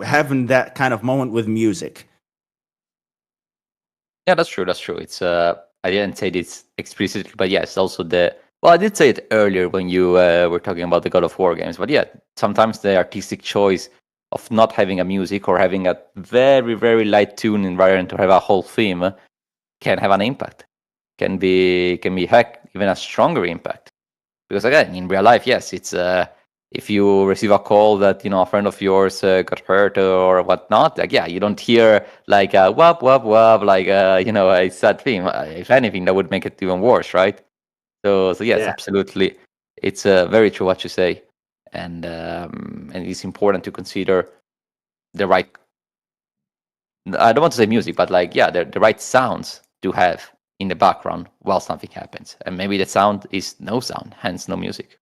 having that kind of moment with music. Yeah, that's true. That's true. It's I didn't say this explicitly, but yes, also the well, I did say it earlier when you were talking about the God of War games. But yeah, sometimes the artistic choice of not having a music or having a very very light tune in rather than to have a whole theme can have an impact. Can be heck even a stronger impact. Because again, in real life, yes, it's if you receive a call that a friend of yours got hurt or whatnot, like yeah, you don't hear like wop wop wop like a sad theme. If anything, that would make it even worse, right? So yes, Yeah. absolutely, it's very true what you say, and it's important to consider the right. I don't want to say music, but like yeah, the right sounds to have in the background while something happens, and maybe the sound is no sound, hence no music.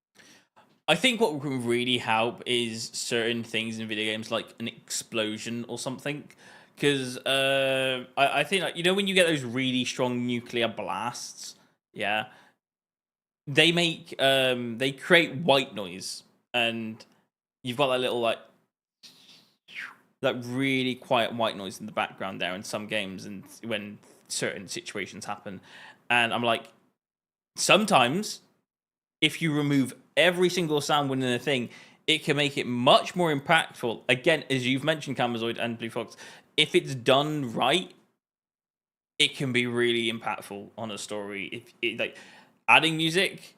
I think what can really help is certain things in video games, like an explosion or something. Because I think, like, when you get those really strong nuclear blasts, yeah, they create white noise, and you've got that little like that really quiet white noise in the background there in some games, and when certain situations happen, and I'm like, sometimes if you remove every single sound within a thing, it can make it much more impactful. Again, as you've mentioned, Kamizoide and Bluefox, if it's done right, it can be really impactful on a story. If it, like adding music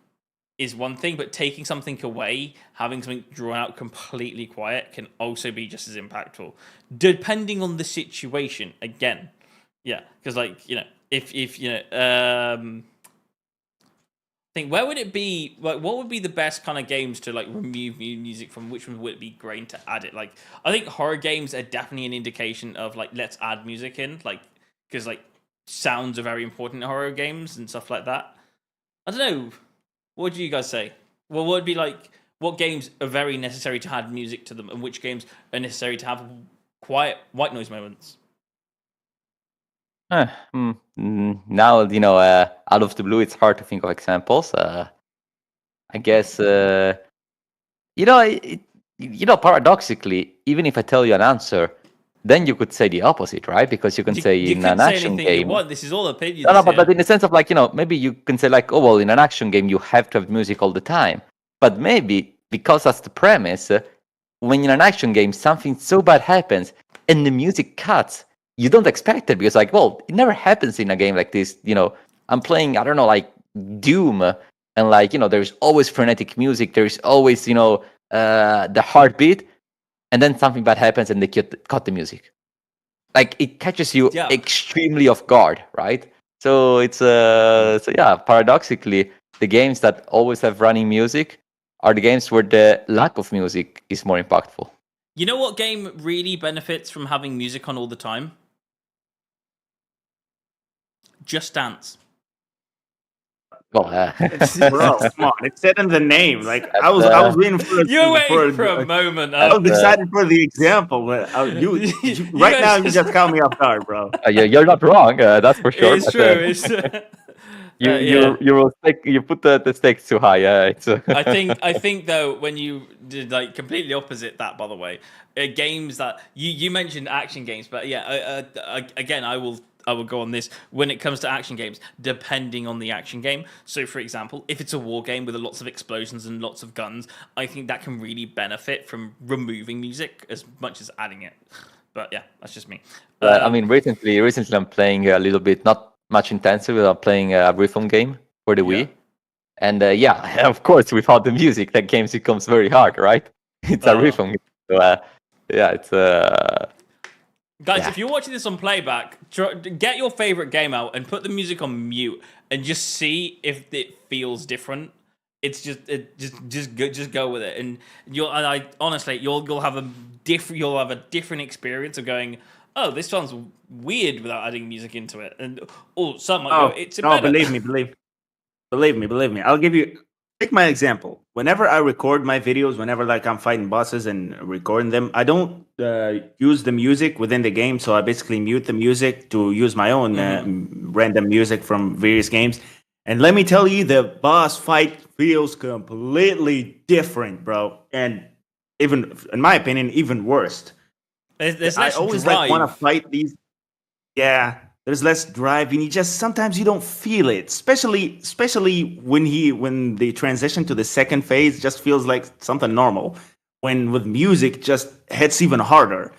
is one thing, but taking something away, having something drawn out completely quiet, can also be just as impactful, depending on the situation. Again, yeah, because if think where would it be, like what would be the best kind of games to like remove music from? Which one would it be great to add it? Like I think horror games are definitely an indication of like, let's add music in, like, because like sounds are very important in horror games and stuff like that. I don't know, what do you guys say? Well, what would be like, what games are very necessary to add music to them, and which games are necessary to have quiet white noise moments? Now, out of the blue, it's hard to think of examples. I guess, paradoxically, even if I tell you an answer, then you could say the opposite, right? Because you can say You in can an say action anything you game. want. This is all opinions. No, but here. in the sense of like, maybe you can say like, oh, well, in an action game, you have to have music all the time. But maybe because that's the premise, when in an action game, something so bad happens and the music cuts, you don't expect it because like, well, it never happens in a game like this. I'm playing, I don't know, like Doom, and like, there's always frenetic music. There's always, the heartbeat, and then something bad happens and they cut the music. Like it catches you Yeah. extremely off guard, right? So it's so yeah, paradoxically, the games that always have running music are the games where the lack of music is more impactful. You know what game really benefits from having music on all the time? Just Dance. Well, Bro, come on! It said in the name. Like I was waiting for. You're waiting for a moment. I was excited for the example, but you right now you just caught me off guard, bro. you're not wrong. That's for sure. It's but, true. It's true. You put the stakes too high. It's I think though, when you did like completely opposite that, by the way, games that you mentioned action games, but yeah, again, I will go on this when it comes to action games, depending on the action game. So, for example, if it's a war game with lots of explosions and lots of guns, I think that can really benefit from removing music as much as adding it. But yeah, that's just me. I mean, recently I'm playing a little bit, not much intensive. I'm playing a rhythm game for the Wii, and of course, without the music, that game becomes very hard, right? It's a rhythm game, so it's Guys, if you're watching this on playback, get your favorite game out and put the music on mute and just see if it feels different. It's just go with it, and honestly, you'll have a different experience of going, oh, this sounds weird without adding music into it, and some might go, it's better. Believe me. I'll take my example. Whenever I record my videos, whenever like I'm fighting bosses and recording them, I don't use the music within the game. So I basically mute the music to use my own random music from various games. And let me tell you, the boss fight feels completely different, bro. And even, in my opinion, even worse. There's I less always drive. like want to fight these. Yeah, there's less drive, and sometimes you don't feel it. Especially when they transition to the second phase, just feels like something normal. When with music, just hits even harder.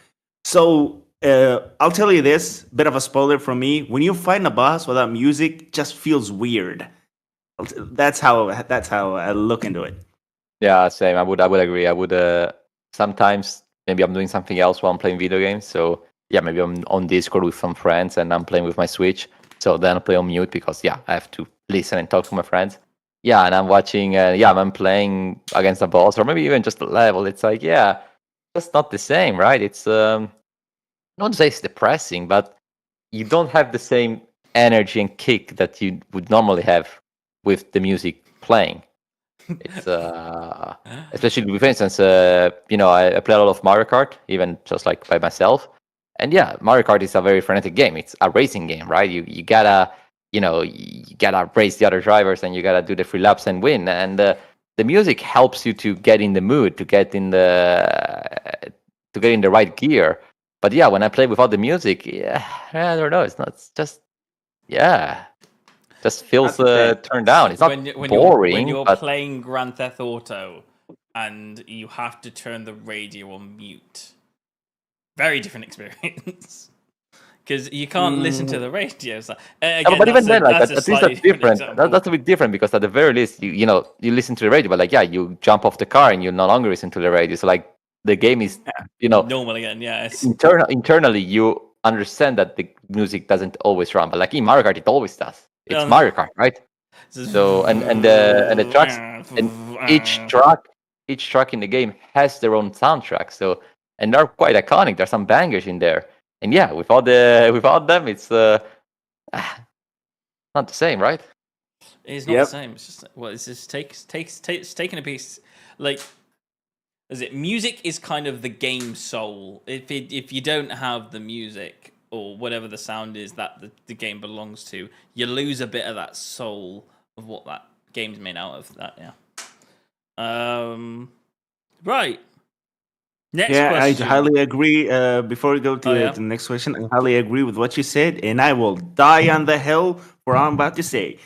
So I'll tell you this bit of a spoiler from me: when you fight a boss without music, just feels weird. That's how I look into it. Yeah, same. I would agree. I would sometimes maybe I'm doing something else while I'm playing video games. So yeah, maybe I'm on Discord with some friends and I'm playing with my Switch. So then I play on mute because I have to listen and talk to my friends. Yeah, and I'm watching. I'm playing against a boss or maybe even just a level. It's like just not the same, right? It's not to say it's depressing, but you don't have the same energy and kick that you would normally have with the music playing. It's especially, for instance, I play a lot of Mario Kart, even just like by myself. And Mario Kart is a very frenetic game. It's a racing game, right? You gotta race the other drivers, and you gotta do the free laps and win. And the music helps you to get in the mood, to get in the right gear. But when I play without the music, I don't know. It's just just feels turned down. It's not boring. When you're but playing Grand Theft Auto and you have to turn the radio on mute, very different experience. Because you can't listen to the radio. So, again, but even then, at least slightly that's different. example. That's a bit different because at the very least, you listen to the radio, but you jump off the car and you no longer listen to the radio. So the game is, normal again. Yeah, internally you understand that the music doesn't always run, but in Mario Kart it always does. It's Mario Kart, right? So and the tracks and each track in the game has their own soundtrack. So and they're quite iconic. There's some bangers in there. And without them, it's not the same, right? It's not the same. It's just it's just it's taking a piece. Music is kind of the game soul. If you don't have the music or whatever the sound is that the game belongs to, you lose a bit of that soul of what that game's made out of. That right. Next question. I highly agree. Before we go to the next question, I highly agree with what you said, and I will die on the hill for what I'm about to say.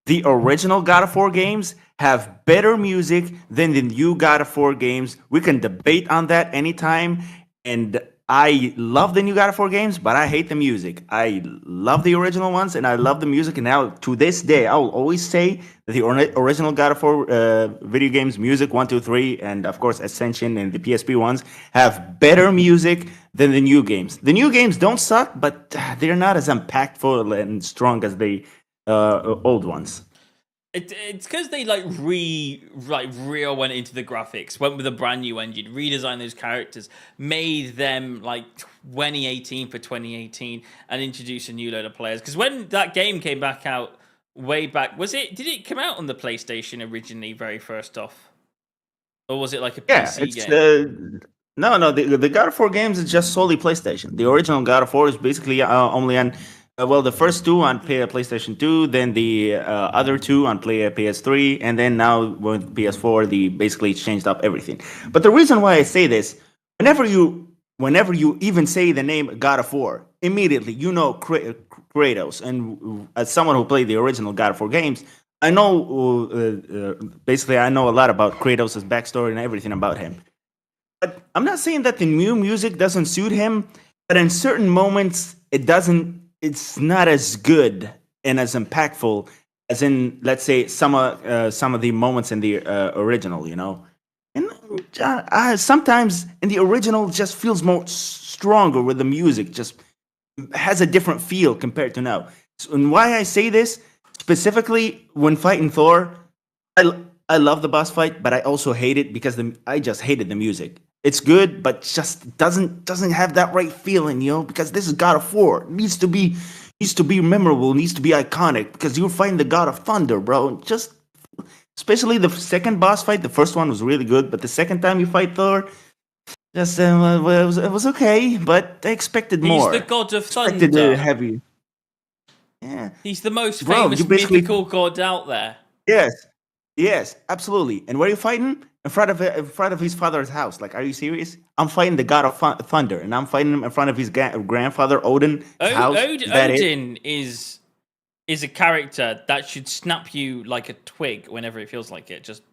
The original God of War games have better music than the new God of War games. We can debate on that anytime, and I love the new God of War games, but I hate the music. I love the original ones, and I love the music. And now, to this day, I will always say that the original God of War video games, music 1, 2, 3, and of course Ascension and the PSP ones, have better music than the new games. The new games don't suck, but they're not as impactful and strong as the old ones. It's because they real went into the graphics, went with a brand new engine, redesigned those characters, made them 2018 for 2018, and introduced a new load of players. Because when that game came back out way back. Did it come out on the PlayStation originally, very first off? Or was it like a PC game? No. The God of War games is just solely PlayStation. The original God of War is basically only on. The first two on PlayStation 2, then the other two on PS3, and then now with PS4, they basically changed up everything. But the reason why I say this, whenever you even say the name God of War, immediately you know Kratos. And as someone who played the original God of War games, I know basically I know a lot about Kratos' backstory and everything about him. But I'm not saying that the new music doesn't suit him, but in certain moments it doesn't. It's not as good and as impactful as in, let's say, some of the moments in the original, you know. And sometimes in the original just feels more stronger with the music, just has a different feel compared to now. And why I say this specifically when fighting Thor, I love the boss fight, but I also hate it because I just hated the music. It's good, but just doesn't have that right feeling, you know. Because this is God of War, it needs to be memorable, needs to be iconic. Because you're fighting the God of Thunder, bro. Just especially the second boss fight. The first one was really good, but the second time you fight Thor, just it was okay. But I expected more. He's the God of Thunder. Expected heavy. Yeah, he's the most famous mythical god out there. Yes, absolutely. And where are you fighting? In front of his father's house. Like, are you serious? I'm fighting the God of Thunder, and I'm fighting him in front of his grandfather Odin's house. Odin is a character that should snap you like a twig whenever it feels like it. Just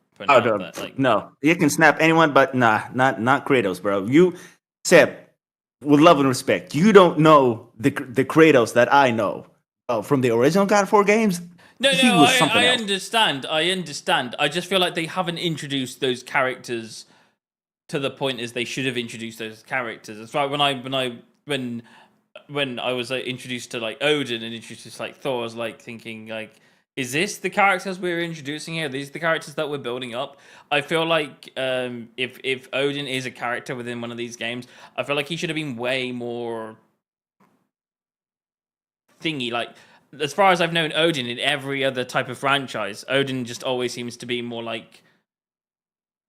no, you can snap anyone, but not Kratos, bro. You, Seb, with love and respect, you don't know the Kratos that I know from the original God of War games. No, I understand. I just feel like they haven't introduced those characters to the point as they should have introduced those characters. That's why when I was introduced to like Odin and introduced to like Thor, I was like thinking like, is this the characters we're introducing here? Are these the characters that we're building up? I feel like if Odin is a character within one of these games, I feel like he should have been way more thingy. Like, as far as I've known Odin in every other type of franchise, Odin just always seems to be more like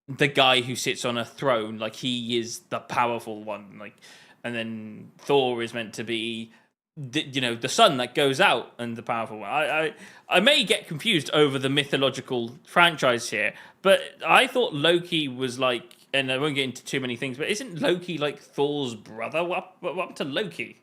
the guy who sits on a throne, like he is the powerful one, like, and then Thor is meant to be the sun that goes out and the powerful one. I may get confused over the mythological franchise here, but I thought Loki was like, and I won't get into too many things, but isn't Loki like Thor's brother? What happened to Loki?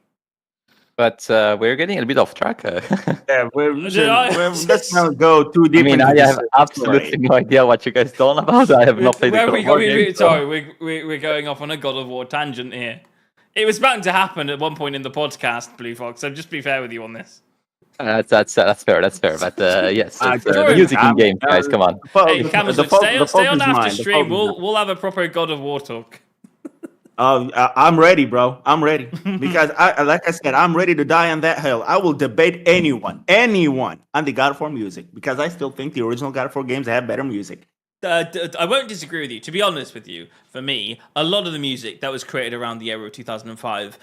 But we're getting a bit off track. Yeah, let's not go too deep. I mean, I have absolutely no idea what you guys talking about. I have not played the God game. Sorry, we're going off on a God of War tangent here. It was bound to happen at one point in the podcast, Bluefox. So just be fair with you on this. That's fair. That's fair. But yes, music in games, guys. Come on. Hey, Kamizoide, stay on after stream. We'll have a proper God of War talk. I'm ready, bro. I'm ready because like I said, I'm ready to die on that hill. I will debate anyone on the God of War music because I still think the original God of War games have better music. I won't disagree with you. To be honest with you, for me, a lot of the music that was created around the era of 2005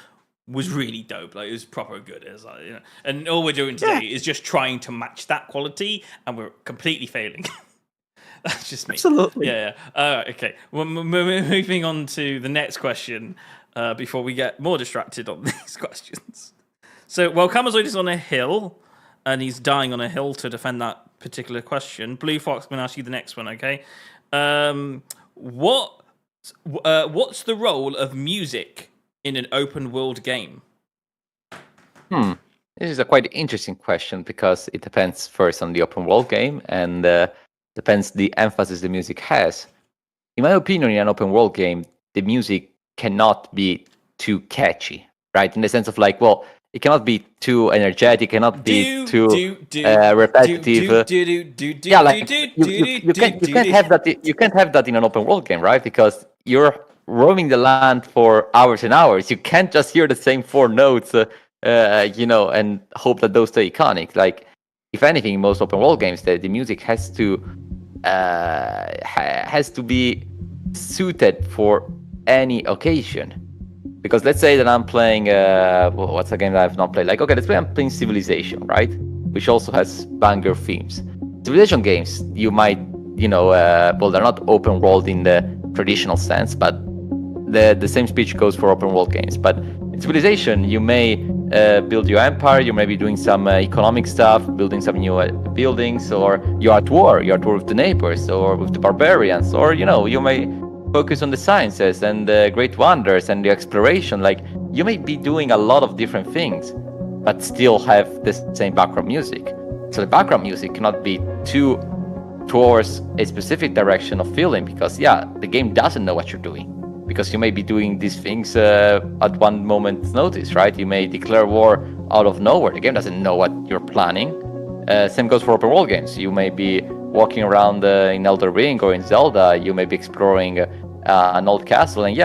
was really dope. Like, it was proper good. It was like, and all we're doing today is just trying to match that quality, and we're completely failing. That's just me. Absolutely. Yeah. Okay. We're moving on to the next question before we get more distracted on these questions. So, Kamizoide is on a hill, and he's dying on a hill to defend that particular question. Bluefox, I'm going to ask you the next one, okay? What's the role of music in an open world game? This is a quite interesting question because it depends first on the open world game and depends the emphasis the music has. In my opinion, in an open world game, the music cannot be too catchy, right? In the sense of like, well, it cannot be too energetic, cannot be too repetitive. Yeah, like you can't have that. You can't have that in an open world game, right? Because you're roaming the land for hours and hours. You can't just hear the same four notes, and hope that those stay iconic. Like, if anything, in most open world games, the music has to be suited for any occasion. Because let's say that I'm playing, what's a game that I've not played? Like, okay, let's say I'm playing Civilization, right? which also has banger themes. Civilization games, you might, well, they're not open world in the traditional sense, but the same speech goes for open world games. But in Civilization, you may build your empire, you may be doing some economic stuff, building some new buildings, or you're at war with the neighbors or with the barbarians, or you may focus on the sciences and the great wonders and the exploration. Like, you may be doing a lot of different things, but still have the same background music. So the background music cannot be too towards a specific direction of feeling, because the game doesn't know what you're doing, because you may be doing these things at one moment's notice, right? You may declare war out of nowhere. The game doesn't know what you're planning. Same goes for open world games. You may be walking around in Elder Ring or in Zelda. You may be exploring an old castle, and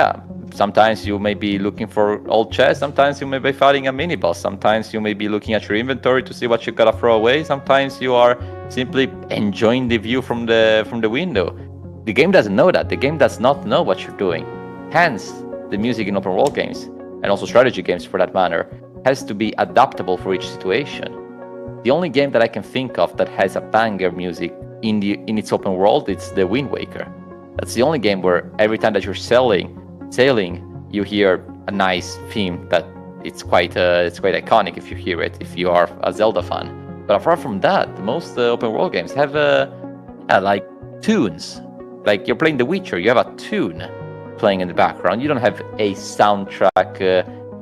sometimes you may be looking for old chests. Sometimes you may be fighting a mini boss. Sometimes you may be looking at your inventory to see what you gotta throw away. Sometimes you are simply enjoying the view from the window. The game doesn't know that. The game does not know what you're doing. Hence, the music in open world games, and also strategy games for that matter, has to be adaptable for each situation. The only game that I can think of that has a banger music in its open world, it's the Wind Waker. That's the only game where every time that you're sailing, you hear a nice theme that it's quite iconic if you hear it, if you are a Zelda fan. But apart from that, most open world games have like tunes. Like, you're playing The Witcher, you have a tune playing in the background. You don't have a soundtrack,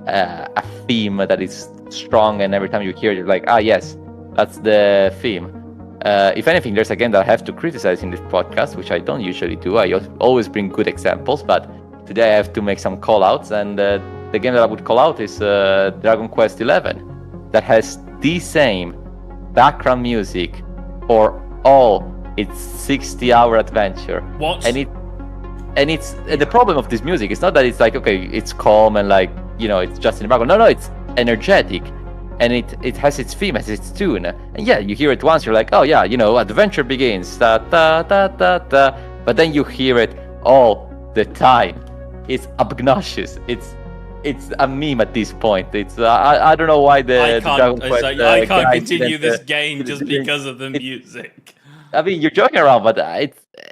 a theme that is strong, and every time you hear it, you're like, yes, that's the theme. If anything, there's a game that I have to criticize in this podcast, which I don't usually do. I always bring good examples, but today I have to make some call-outs, and the game that I would call out is Dragon Quest XI, that has the same background music for all its 60-hour adventure. What? And it's the problem of this music. It's not that it's like, okay, it's calm and like, it's just in the background. No, it's energetic, and it has its theme, has its tune. And you hear it once, you're like, oh yeah, adventure begins, da da da da da. But then you hear it all the time. It's obnoxious. It's a meme at this point. It's I don't know why the Dragon Quest. I can't continue this game just because of the music. I mean, you're joking around, but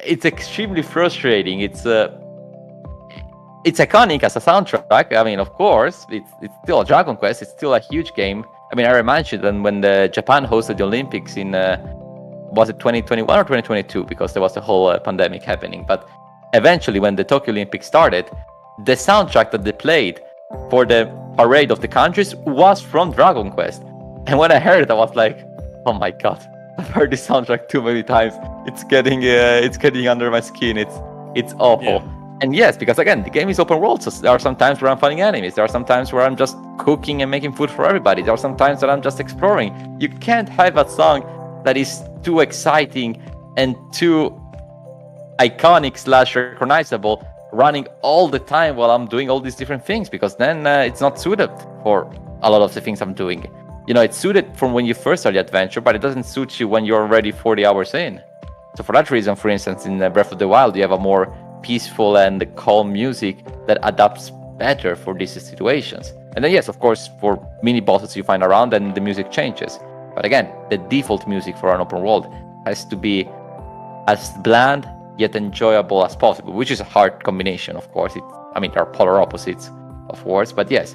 it's extremely frustrating. It's iconic as a soundtrack. I mean, of course, it's still a Dragon Quest. It's still a huge game. I mean, I remind you that when Japan hosted the Olympics in was it 2021 or 2022, because there was a whole pandemic happening. But eventually, when the Tokyo Olympics started, the soundtrack that they played for the parade of the countries was from Dragon Quest. And when I heard it, I was like, oh my god, I've heard this soundtrack too many times. It's getting under my skin. It's awful. Yeah. And yes, because again, the game is open world, so there are some times where I'm fighting enemies. There are some times where I'm just cooking and making food for everybody. There are some times that I'm just exploring. You can't have a song that is too exciting and too iconic / recognizable running all the time while I'm doing all these different things, because then it's not suited for a lot of the things I'm doing. It's suited from when you first start the adventure, but it doesn't suit you when you're already 40 hours in. So for that reason, for instance, in Breath of the Wild, you have a more peaceful and calm music that adapts better for these situations. And then yes, of course, for mini bosses you find around, then the music changes. But again, the default music for an open world has to be as bland yet enjoyable as possible, which is a hard combination, of course. There are polar opposites, of course, but yes,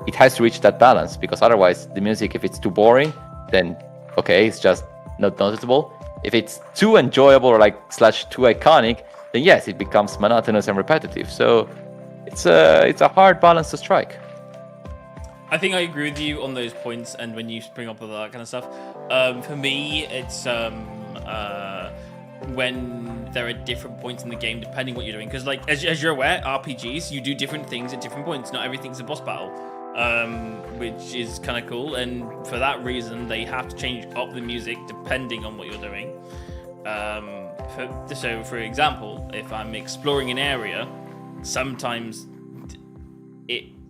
it has to reach that balance, because otherwise the music, if it's too boring, then okay, it's just not noticeable. If it's too enjoyable or / too iconic, then yes, it becomes monotonous and repetitive. So it's a hard balance to strike. I think I agree with you on those points, and when you bring up all that kind of stuff. For me, it's when there are different points in the game depending what you're doing, because like as you're aware, RPGs, you do different things at different points. Not everything's a boss battle, which is kind of cool, and for that reason they have to change up the music depending on what you're doing. So for example, if I'm exploring an area, sometimes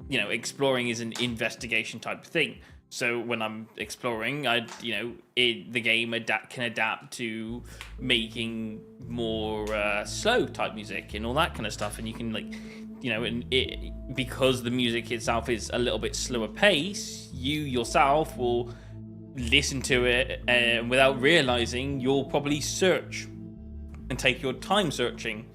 exploring is an investigation type of thing. So when I'm exploring, the game can adapt to making more slow type music and all that kind of stuff. And you can because the music itself is a little bit slower pace, you yourself will listen to it, and without realizing, you'll probably search and take your time searching,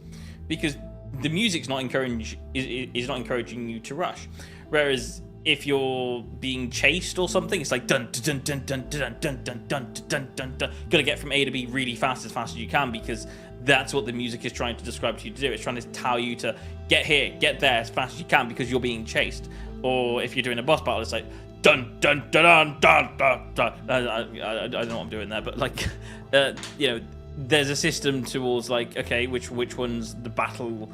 because the music's not is not encouraging you to rush. Whereas if you're being chased or something, it's like dun dun dun dun dun dun dun dun dun dun dun. Gotta get from A to B really fast as you can, because that's what the music is trying to describe to you to do. It's trying to tell you to get here, get there as fast as you can, because you're being chased. Or if you're doing a boss battle, it's like dun dun dun dun dun dun. I don't know what I'm doing there, but like, you know, there's a system towards like, okay, which one's the battle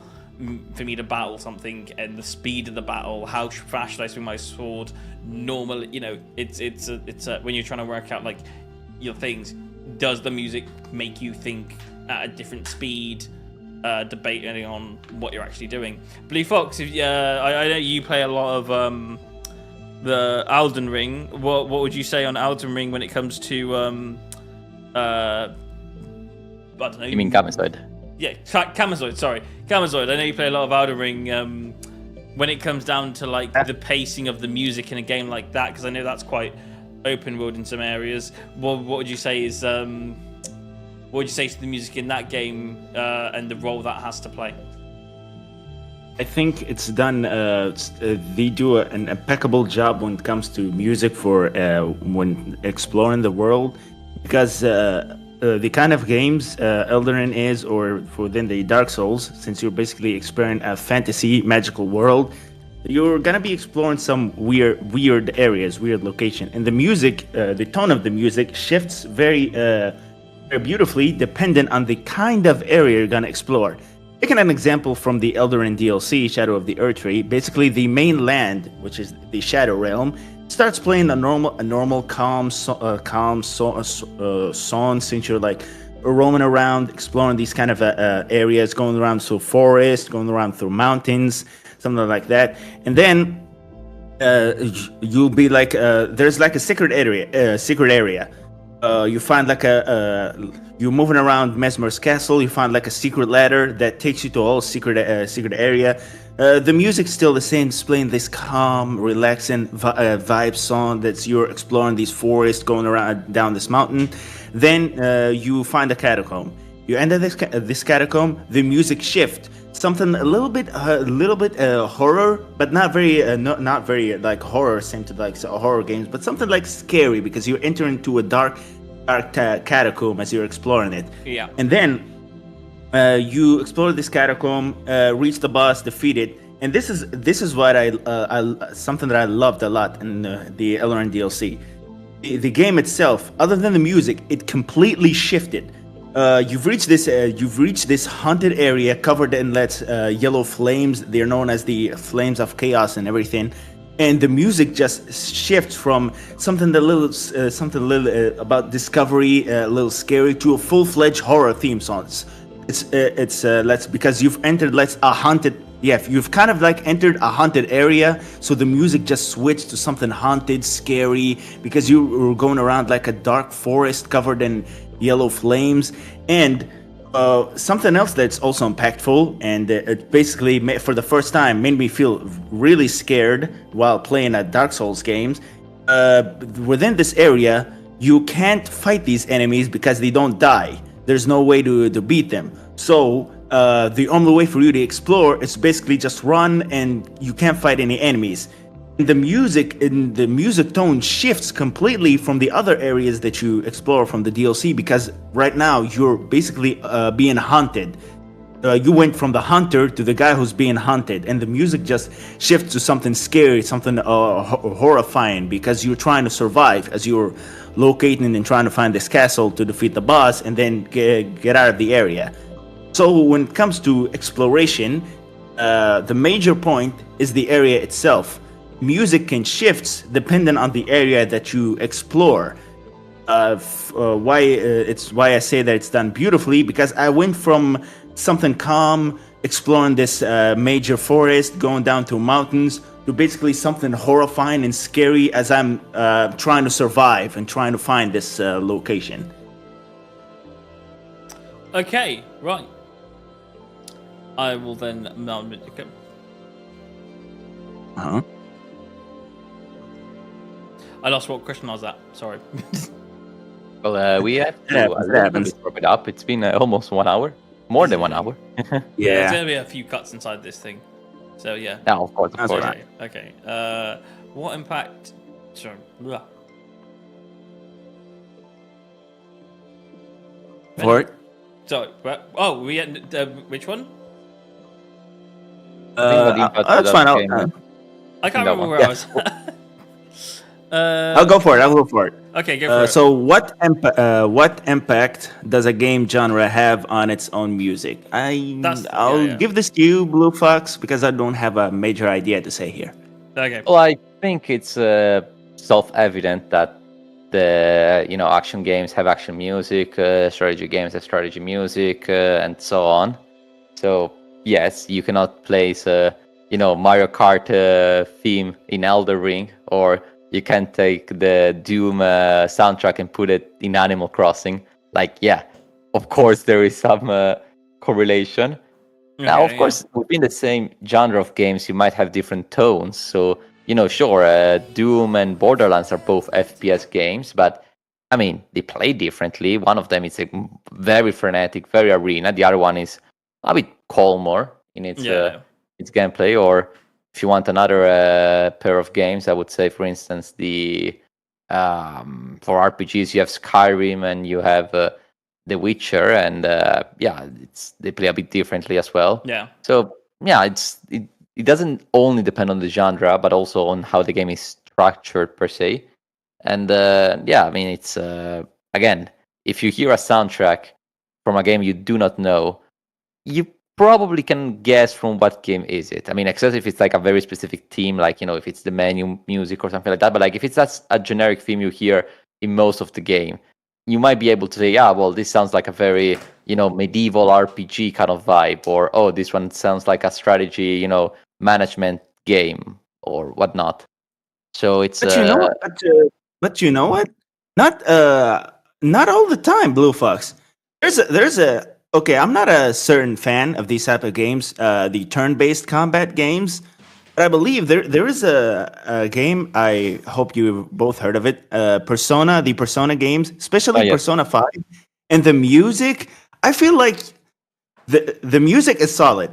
for me to battle something, and the speed of the battle, how fast should I swing my sword. Normally, you know, it's when you're trying to work out like your things, does the music make you think at a different speed, debating on what you're actually doing. Bluefox, if I know you play a lot of the Elden Ring. What would you say on Elden Ring when it comes to I don't know. You mean Kamizoide? Yeah, Kamizoide. Sorry, Kamizoide. I know you play a lot of Elden Ring. When it comes down to like the pacing of the music in a game like that, because I know that's quite open world in some areas. What would you say is what would you say to the music in that game and the role that has to play? I think it's done. They do an impeccable job when it comes to music for when exploring the world, because the kind of games Elden Ring is, or within the Dark Souls, since you're basically exploring a fantasy magical world, you're gonna be exploring some weird areas, weird location, and the music, the tone of the music shifts very beautifully dependent on the kind of area you're gonna explore. Taking an example from the Elden Ring DLC, Shadow of the Erdtree, basically the main land, which is the Shadow Realm, starts playing a normal calm song, since you're like roaming around, exploring these kind of areas, going around through forest, going around through mountains, something like that, and then you'll be like, there's like a secret area. You find like you're moving around Mesmer's castle. You find like a secret ladder that takes you to a whole secret area. The music's still the same, it's playing this calm, relaxing vibe song that's you're exploring these forests, going around down this mountain. Then you find a catacomb. You enter this catacomb. The music shifts. Something a little bit horror, but not very like horror, same to like horror games, but something like scary, because you're entering into a dark catacomb as you're exploring it. Yeah. And then you explore this catacomb, reach the boss, defeat it, and this is what I something that I loved a lot in the Elden Ring DLC. The game itself, other than the music, it completely shifted. You've reached this haunted area covered in yellow flames. They're known as the flames of chaos and everything. And the music just shifts from something a little about discovery, a little scary, to a full-fledged horror theme song. It's because you've entered a haunted. Yeah, you've kind of like entered a haunted area, so the music just switched to something haunted, scary, because you were going around like a dark forest covered in yellow flames. And something else that's also impactful, and it basically for the first time made me feel really scared while playing a Dark Souls games. Within this area, you can't fight these enemies because they don't die. There's no way to beat them. So the only way for you to explore is basically just run, and you can't fight any enemies. And the music tone shifts completely from the other areas that you explore from the DLC, because right now you're basically being hunted. You went from the hunter to the guy who's being hunted, and the music just shifts to something scary, something horrifying, because you're trying to survive as you're locating and trying to find this castle to defeat the boss and then get out of the area. So when it comes to exploration, the major point is the area itself. Music can shift depending on the area that you explore. Why I say that it's done beautifully, because I went from something calm, exploring this major forest, going down to mountains, to basically something horrifying and scary as I'm trying to survive and trying to find this location. Okay, right. I will then. I lost what question I was at. Sorry. Well, we have to happens, it happens. wrap it up. It's been almost 1 hour, more than 1 hour. There's Yeah. gonna be a few cuts inside this thing. So yeah. Yeah, of course, of That's course. right. Okay. What impact? Sorry. Blah. For it. Sorry. Oh, we had which one? about the impact That's of fine. that I'll, game. I can't That remember one. where I was. I'll go for it. I'll go for it. Okay, go for it. So, what impact does a game genre have on its own music? I'll give this to you, Blue Fox, because I don't have a major idea to say here. Okay. Well, I think it's self-evident that the action games have action music, strategy games have strategy music, and so on. So yes, you cannot place Mario Kart theme in Elder Ring, or you can take the Doom soundtrack and put it in Animal Crossing. Like, yeah, of course there is some correlation. Now, of course, within the same genre of games, you might have different tones. So, sure, Doom and Borderlands are both FPS games, but I mean, they play differently. One of them is very frenetic, very arena. The other one is a bit calmer in its gameplay. Or if you want another pair of games, I would say, for instance, the for RPGs, you have Skyrim and you have The Witcher, and they play a bit differently as well. Yeah. So yeah, it doesn't only depend on the genre, but also on how the game is structured per se. And I mean, it's again, if you hear a soundtrack from a game you do not know, you probably can guess from what game is it. I mean, except if it's like a very specific theme, like if it's the menu music or something like that. But like if it's just a generic theme you hear in most of the game, you might be able to say, yeah, well, this sounds like a very medieval RPG kind of vibe, or oh, this one sounds like a strategy management game or whatnot. So it's But you know what? Not all the time, Blue Fox. There's a okay. I'm not a certain fan of these type of games, the turn-based combat games. But I believe there is a game. I hope you both heard of it. The Persona games, especially Persona 5, and the music. I feel like the music is solid.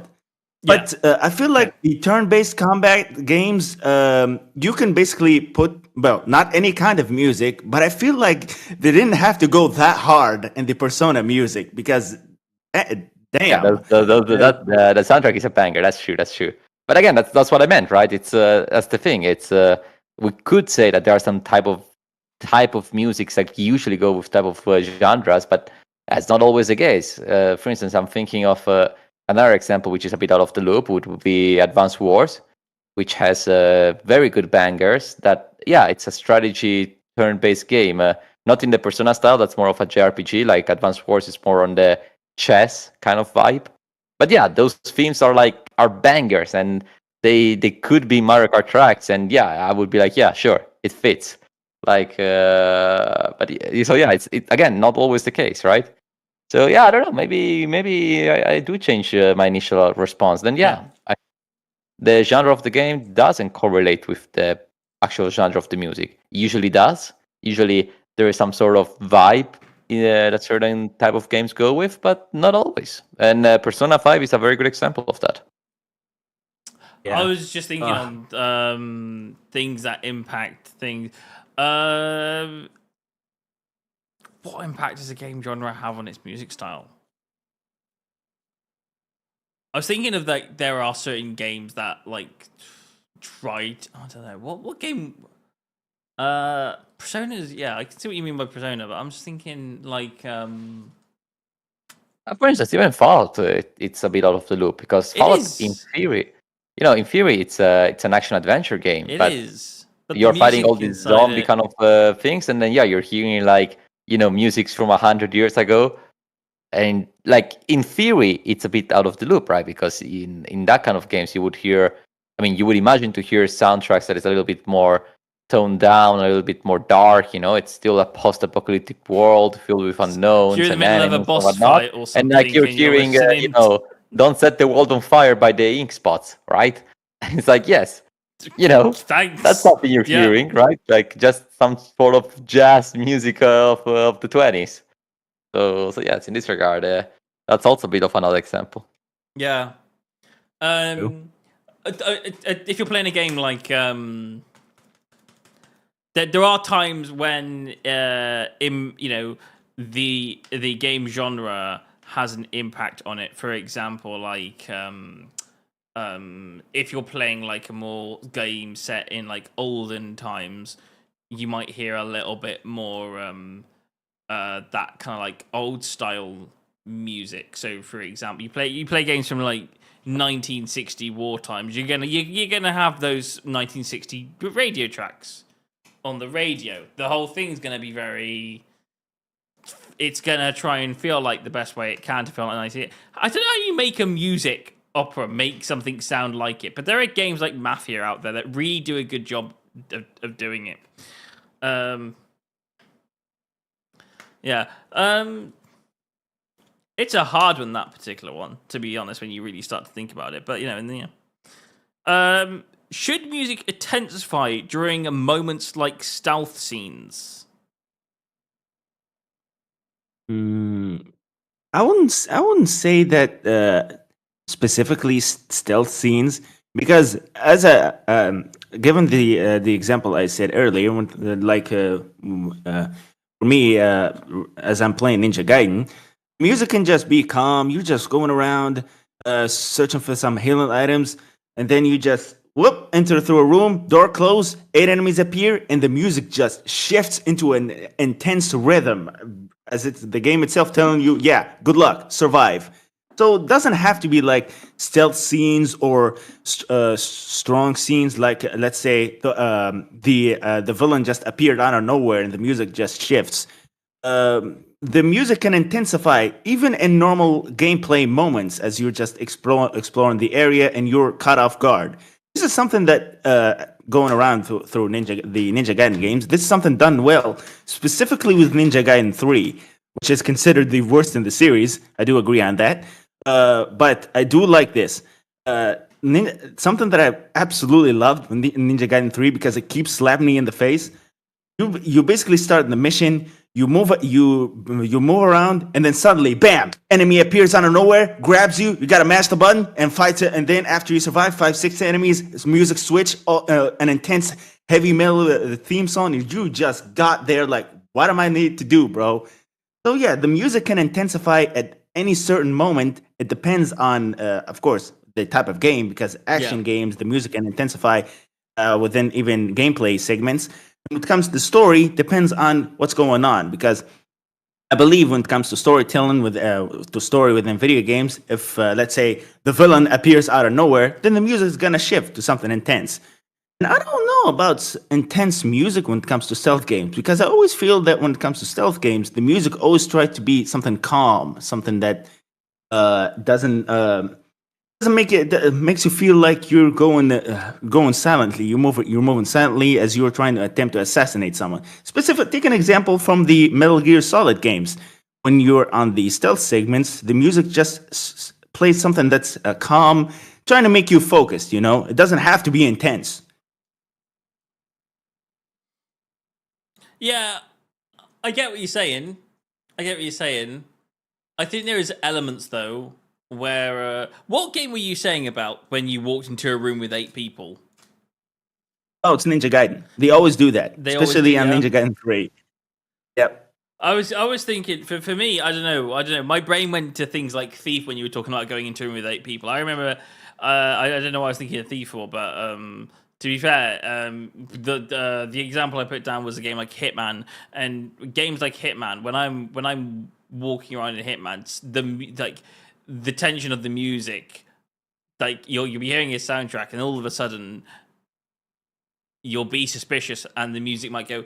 But I feel like the turn-based combat games, you can basically put, well, not any kind of music, but I feel like they didn't have to go that hard in the Persona music because, damn. Yeah, the soundtrack is a banger. That's true. But again, that's what I meant, right? It's that's the thing. It's we could say that there are some type of music that usually go with type of genres, but that's not always the case. For instance, I'm thinking of another example, which is a bit out of the loop, would be Advance Wars, which has very good bangers. It's a strategy turn-based game, not in the Persona style. That's more of a JRPG. Like Advance Wars is more on the chess kind of vibe. But yeah, those themes are bangers, and they could be Mario Kart tracks. And yeah, I would be like, yeah, sure, it fits. Like, it's again not always the case, right? So yeah, I don't know. Maybe I do change my initial response. Then the genre of the game doesn't correlate with the actual genre of the music. Usually does. Usually there is some sort of vibe that certain type of games go with, but not always. And Persona 5 is a very good example of that. Yeah. I was just thinking on things that impact things. What impact does a game genre have on its music style? I was thinking of there are certain games that tried. I don't know what game. Persona's, I can see what you mean by Persona, but I'm just thinking for instance, even Fallout, it's a bit out of the loop because Fallout, in theory, it's an action adventure game. It is. But you're fighting all these zombie kind of things, and then you're hearing musics from 100 years ago, and in theory, it's a bit out of the loop, right? Because in that kind of games, you would imagine to hear soundtracks that is a little bit more toned down, a little bit more dark. It's still a post-apocalyptic world filled with unknowns and enemies and whatnot. And you're hearing, "Don't set the world on fire" by the Ink Spots, right? And it's like, yes, Thanks. that's something you're Yeah. hearing, right? Like just some sort of jazz music of the 20s. So yes, in this regard, that's also a bit of another example. Yeah. If you're playing a game like there are times when the game genre has an impact on it. For example, like if you're playing like a more game set in like olden times, you might hear a little bit more that kind of like old style music. So for example, you play games from like 1960 war times, you're gonna have those 1960 radio tracks on the radio. The whole thing's gonna be very. It's gonna try and feel like the best way it can to feel like 19. I don't know how you make a music opera make something sound like it, but there are games like Mafia out there that really do a good job of doing it. Yeah. It's a hard one, that particular one, to be honest, when you really start to think about it. But should music intensify during moments like stealth scenes? I wouldn't say that specifically stealth scenes, because as given the example I said earlier, for me, as I'm playing Ninja Gaiden, music can just be calm. You're just going around searching for some healing items, and then you just enter through a room, door closed, 8 enemies appear, and the music just shifts into an intense rhythm, as it's the game itself telling you, yeah, good luck, survive. So it doesn't have to be like stealth scenes or strong scenes. Like let's say the villain just appeared out of nowhere and the music just shifts. The music can intensify even in normal gameplay moments as you're just exploring the area and you're caught off guard. This is something that going around through the Ninja Gaiden games. This is something done well, specifically with Ninja Gaiden 3, which is considered the worst in the series. I do agree on that. But I do like this. Something that I absolutely loved in Ninja Gaiden 3 because it keeps slapping me in the face. You basically start the mission, you move around, and then suddenly, bam! Enemy appears out of nowhere, grabs you. You gotta mash the button and fight it. And then after you survive 5-6 enemies, music switch, an intense heavy metal theme song, and you just got there like, what am I need to do, bro? So yeah, the music can intensify at any certain moment. It depends on, of course, the type of game, because action games, the music can intensify within even gameplay segments. When it comes to the story, depends on what's going on, because I believe when it comes to storytelling to story within video games, if let's say the villain appears out of nowhere, then the music is gonna shift to something intense. And I don't know about intense music when it comes to stealth games, because I always feel that when it comes to stealth games, the music always tries to be something calm, something that doesn't make it makes you feel like you're going silently. You're moving silently as you're trying to attempt to assassinate someone. Take an example from the Metal Gear Solid games. When you're on the stealth segments, the music just plays something that's calm, trying to make you focused. It doesn't have to be intense. Yeah, I get what you're saying. I think there is elements though where what game were you saying about when you walked into a room with 8 people? Oh, it's Ninja Gaiden. They always do that, especially on Ninja Gaiden 3. Yep. I was thinking for me, I don't know. My brain went to things like Thief when you were talking about going into a room with 8 people. I remember I don't know what I was thinking of Thief for, but to be fair, the example I put down was a game like Hitman, and games like Hitman. When I'm walking around in Hitman, the tension of the music, like you'll be hearing a soundtrack, and all of a sudden you'll be suspicious, and the music might go.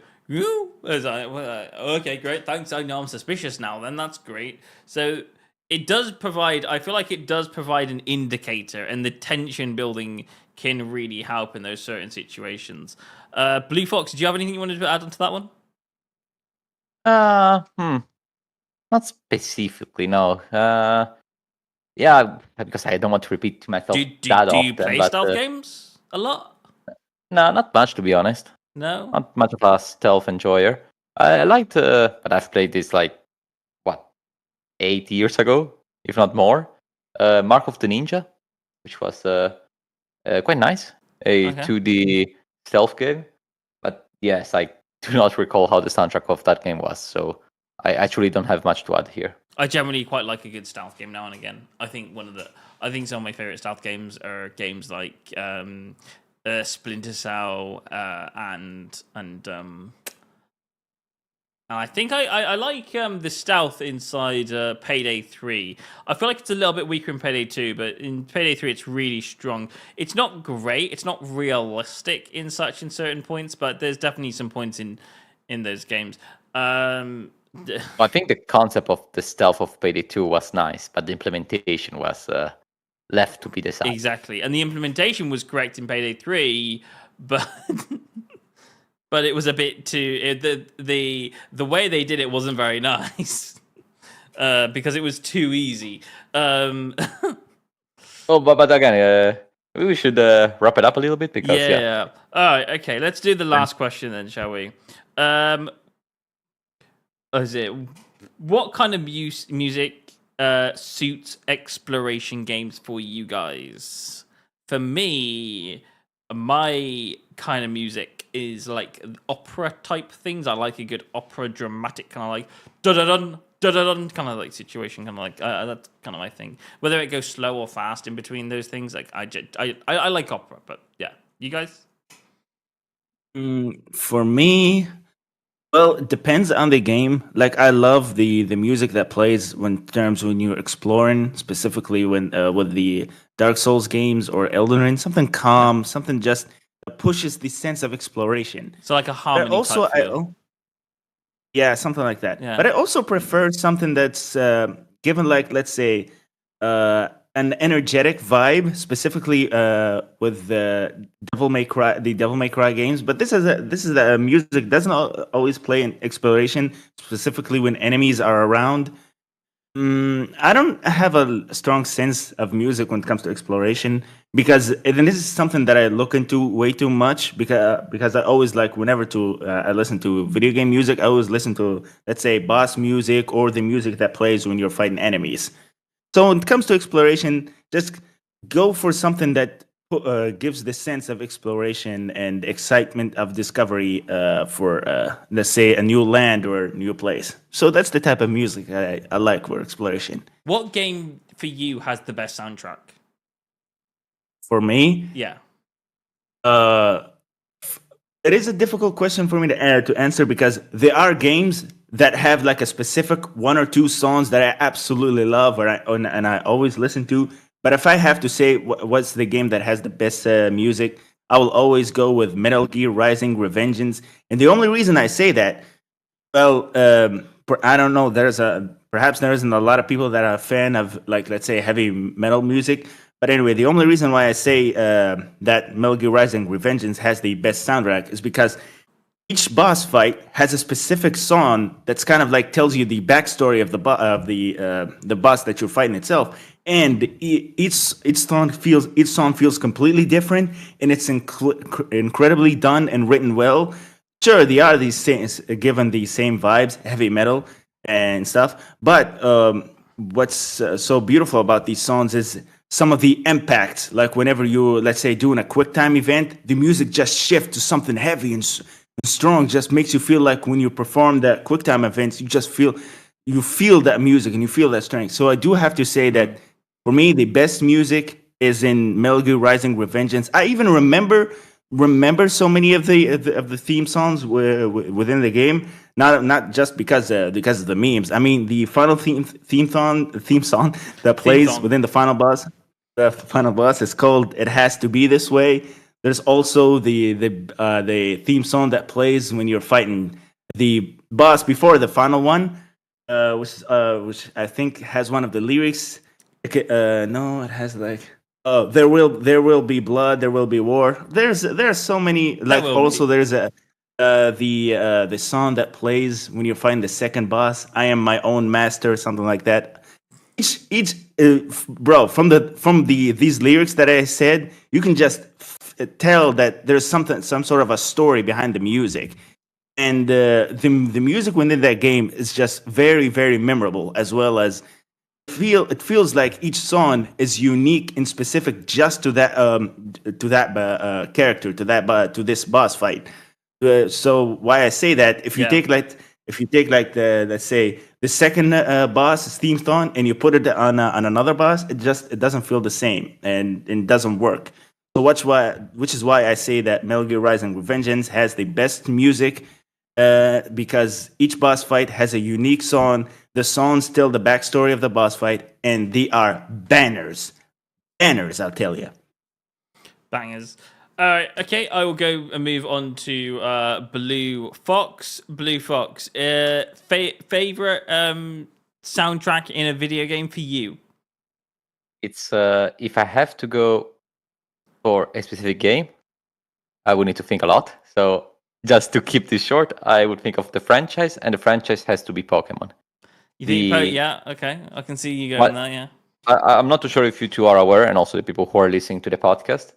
Okay, great, thanks. I know I'm suspicious now. Then that's great. So it does provide. I feel like it does provide an indicator, and the tension building can really help in those certain situations. Bluefox, do you have anything you wanted to add onto that one? Not specifically, no. Yeah, because I don't want to repeat myself Do you play stealth games a lot? No, not much to be honest. No. Not much of a stealth enjoyer. I liked, but I've played this like 8 years ago, if not more. Mark of the Ninja, which was quite nice, a Okay. 2D stealth game. But yes, I do not recall how the soundtrack of that game was, so I actually don't have much to add here. I generally quite like a good stealth game now and again. I think some of my favorite stealth games are games like Splinter Cell and I think I like the stealth inside Payday 3. I feel like it's a little bit weaker in Payday 2, but in Payday 3 it's really strong. It's not great, it's not realistic in certain points, but there's definitely some points in those games. I think the concept of the stealth of Payday 2 was nice, but the implementation was left to be desired. Exactly, and the implementation was correct in Payday 3, but but it was a bit too the way they did it wasn't very nice because it was too easy. Oh, but again, maybe we should wrap it up a little bit because yeah. All right, okay. Let's do the last question then, shall we? What kind of music suits exploration games for you guys? For me, my kind of music is like opera type things. I like a good opera, dramatic kind of like da-da-dun, da-da-dun kind of like situation, kind of like that's kind of my thing. Whether it goes slow or fast in between those things, like I like opera, but yeah, you guys. For me, well, it depends on the game. Like I love the music that plays when you're exploring, specifically when with the Dark Souls games or Elden Ring, something calm, something just that pushes the sense of exploration. So like a harmony Also, type feel. yeah, something like that. Yeah. But I also prefer something that's given, like, let's say, an energetic vibe, specifically with the Devil May Cry games. But this is a music doesn't always play in exploration, specifically when enemies are around. I don't have a strong sense of music when it comes to exploration because and this is something that I look into way too much because I always like whenever I listen to video game music, I always listen to, let's say, boss music or the music that plays when you're fighting enemies. So when it comes to exploration, just go for something that gives the sense of exploration and excitement of discovery for, let's say, a new land or a new place. So that's the type of music I like for exploration. What game for you has the best soundtrack? For me, Yeah. It is a difficult question for me to answer because there are games that have like a specific one or two songs that I absolutely love and I always listen to. But if I have to say what's the game that has the best music, I will always go with Metal Gear Rising: Revengeance. And the only reason I say that, well, I don't know. Perhaps there isn't a lot of people that are a fan of, like, let's say, heavy metal music. But anyway, the only reason why I say that Metal Gear Rising: Revengeance has the best soundtrack is because each boss fight has a specific song that's kind of like tells you the backstory of the boss that you're fighting itself, and each song feels completely different, and it's incredibly done and written well. Sure, they are these things given the same vibes, heavy metal and stuff, but what's so beautiful about these songs is some of the impact. Like whenever you, let's say, doing a quick time event, the music just shifts to something heavy and strong, just makes you feel like when you perform that quick time events, you feel that music and you feel that strength. So I do have to say that for me, the best music is in Metal Gear Rising: Revengeance. I even remember so many of the theme songs within the game. Not just because of the memes. I mean, the final theme song that plays within the final boss. The final boss is called "It Has to Be This Way." There's also the theme song that plays when you're fighting the boss before the final one, which I think has one of the lyrics. No, it has like, "Oh, there will be blood, there will be war." There's so many. Like also there's the song that plays when you're fighting the second boss. "I am my own master," something like that. Each bro, from these lyrics that I said, you can just tell that there's some sort of a story behind the music. And the music within that game is just very, very memorable, as well as it feels like each song is unique and specific just to that character, to this boss fight. So why I say that, if you take like the, let's say, the second boss theme song and you put it on another boss, it doesn't feel the same, and it doesn't work. So which is why I say that Metal Gear Rising: Revengeance has the best music, because each boss fight has a unique song. The songs tell the backstory of the boss fight, and they are bangers. Bangers, I'll tell you. Bangers. All right, okay, I will go and move on to Blue Fox. Blue Fox, favorite soundtrack in a video game for you? It's if I have to go for a specific game, I would need to think a lot. So just to keep this short, I would think of the franchise, and the franchise has to be Pokemon. You think? Yeah, okay, I can see you going there. Yeah, I'm not too sure if you two are aware, and also the people who are listening to the podcast,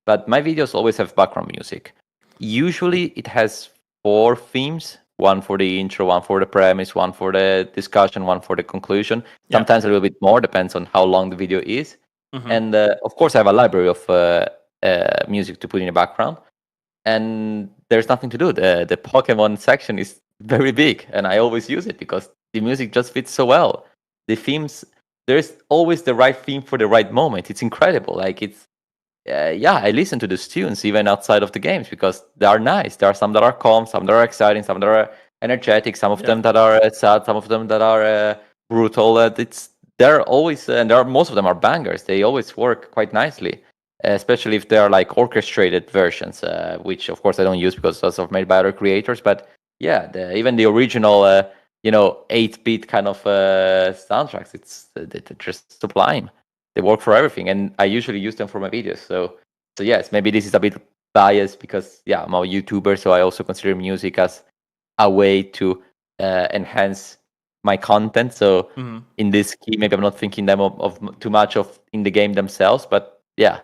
but my videos always have background music. Usually, it has 4 themes: one for the intro, one for the premise, one for the discussion, one for the conclusion. Sometimes a little bit more, depends on how long the video is. And of course, I have a library of music to put in the background. And there's nothing to do. The Pokemon section is very big, and I always use it because the music just fits so well. The themes, there's always the right theme for the right moment. It's incredible. Like it's, I listen to these tunes even outside of the games because they are nice. There are some that are calm, some that are exciting, some that are energetic, some of them that are sad, some of them that are brutal. They're always, and most of them are bangers. They always work quite nicely. Especially if they are like orchestrated versions, which of course I don't use because those are made by other creators. But yeah, even the original, 8-bit kind of soundtracks, they're just sublime. They work for everything, and I usually use them for my videos. So yes, maybe this is a bit biased because I'm a YouTuber, so I also consider music as a way to enhance my content. So in this key, maybe I'm not thinking them of too much of in the game themselves, but yeah.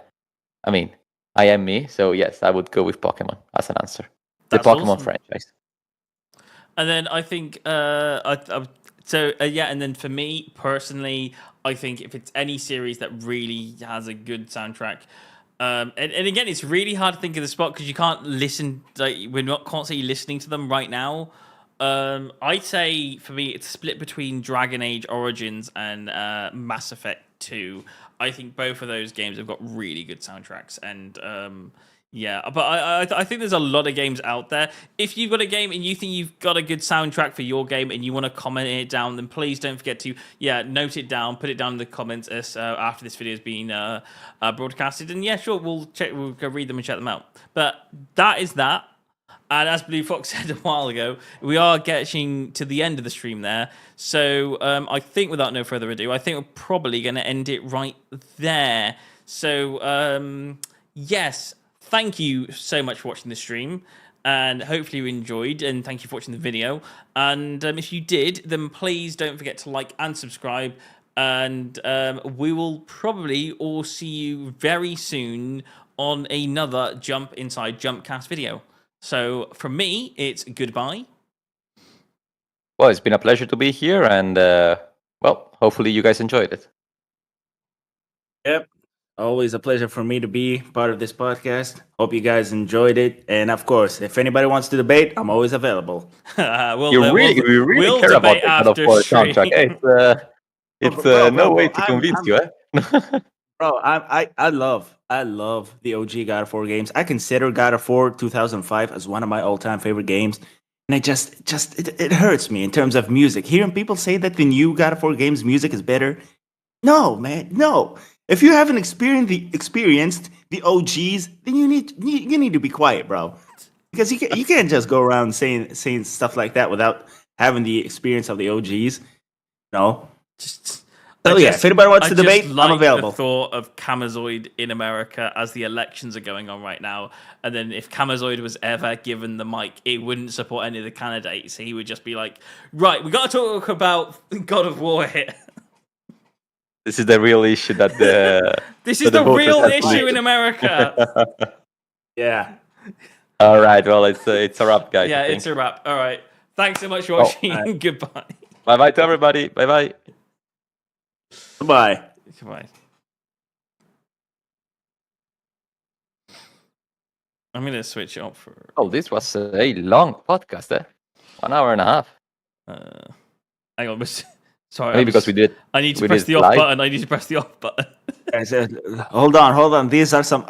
I mean, I am me, so yes, I would go with Pokemon as an answer. The Pokemon franchise. And then I think, and then for me personally, I think if it's any series that really has a good soundtrack, and again, it's really hard to think of the spot because you can't listen. Like we're not constantly listening to them right now. I'd say for me, it's split between Dragon Age Origins and Mass Effect 2. I think both of those games have got really good soundtracks, and but I think there's a lot of games out there. If you've got a game and you think you've got a good soundtrack for your game and you want to comment it down, then please don't forget to note it down, put it down in the comments after this video has been broadcasted, and we'll go read them and check them out. But that is that. And as Blue Fox said a while ago, we are getting to the end of the stream there. So I think without no further ado, I think we're probably going to end it right there. So yes, thank you so much for watching the stream. And hopefully you enjoyed. And thank you for watching the video. And if you did, then please don't forget to like and subscribe. And we will probably all see you very soon on another Jump Inside Jumpcast video. So from me, it's goodbye. Well, it's been a pleasure to be here, and hopefully you guys enjoyed it. Yep. Always a pleasure for me to be part of this podcast. Hope you guys enjoyed it. And of course, if anybody wants to debate, I'm always available. We really care about that kind of soundtrack. It's no way to convince you, eh? Bro, I love the OG God of War games. I consider God of War 2005 as one of my all-time favorite games. And it hurts me in terms of music. Hearing people say that the new God of War games music is better. No, man, no. If you haven't experienced the OGs, then you need to be quiet, bro. Because you can't just go around saying stuff like that without having the experience of the OGs. No. If anybody wants to debate, I'm available. The thought of Kamizoide in America as the elections are going on right now, and then if Kamizoide was ever given the mic, it wouldn't support any of the candidates. He would just be like, "Right, we got to talk about God of War here." This is the real issue that this is the real issue in America. Yeah. All right. Well, it's a wrap, guys. Yeah, I think. it's a wrap. All right. Thanks so much for watching. Goodbye. Bye bye to everybody. Bye bye. Goodbye. Goodbye. I'm gonna switch it up for. Oh, this was a long podcast. 1 hour and a half. Hang on, sorry. Maybe because we did. I need to we press did the off live. button. I need to press the off button. Hold on. These are some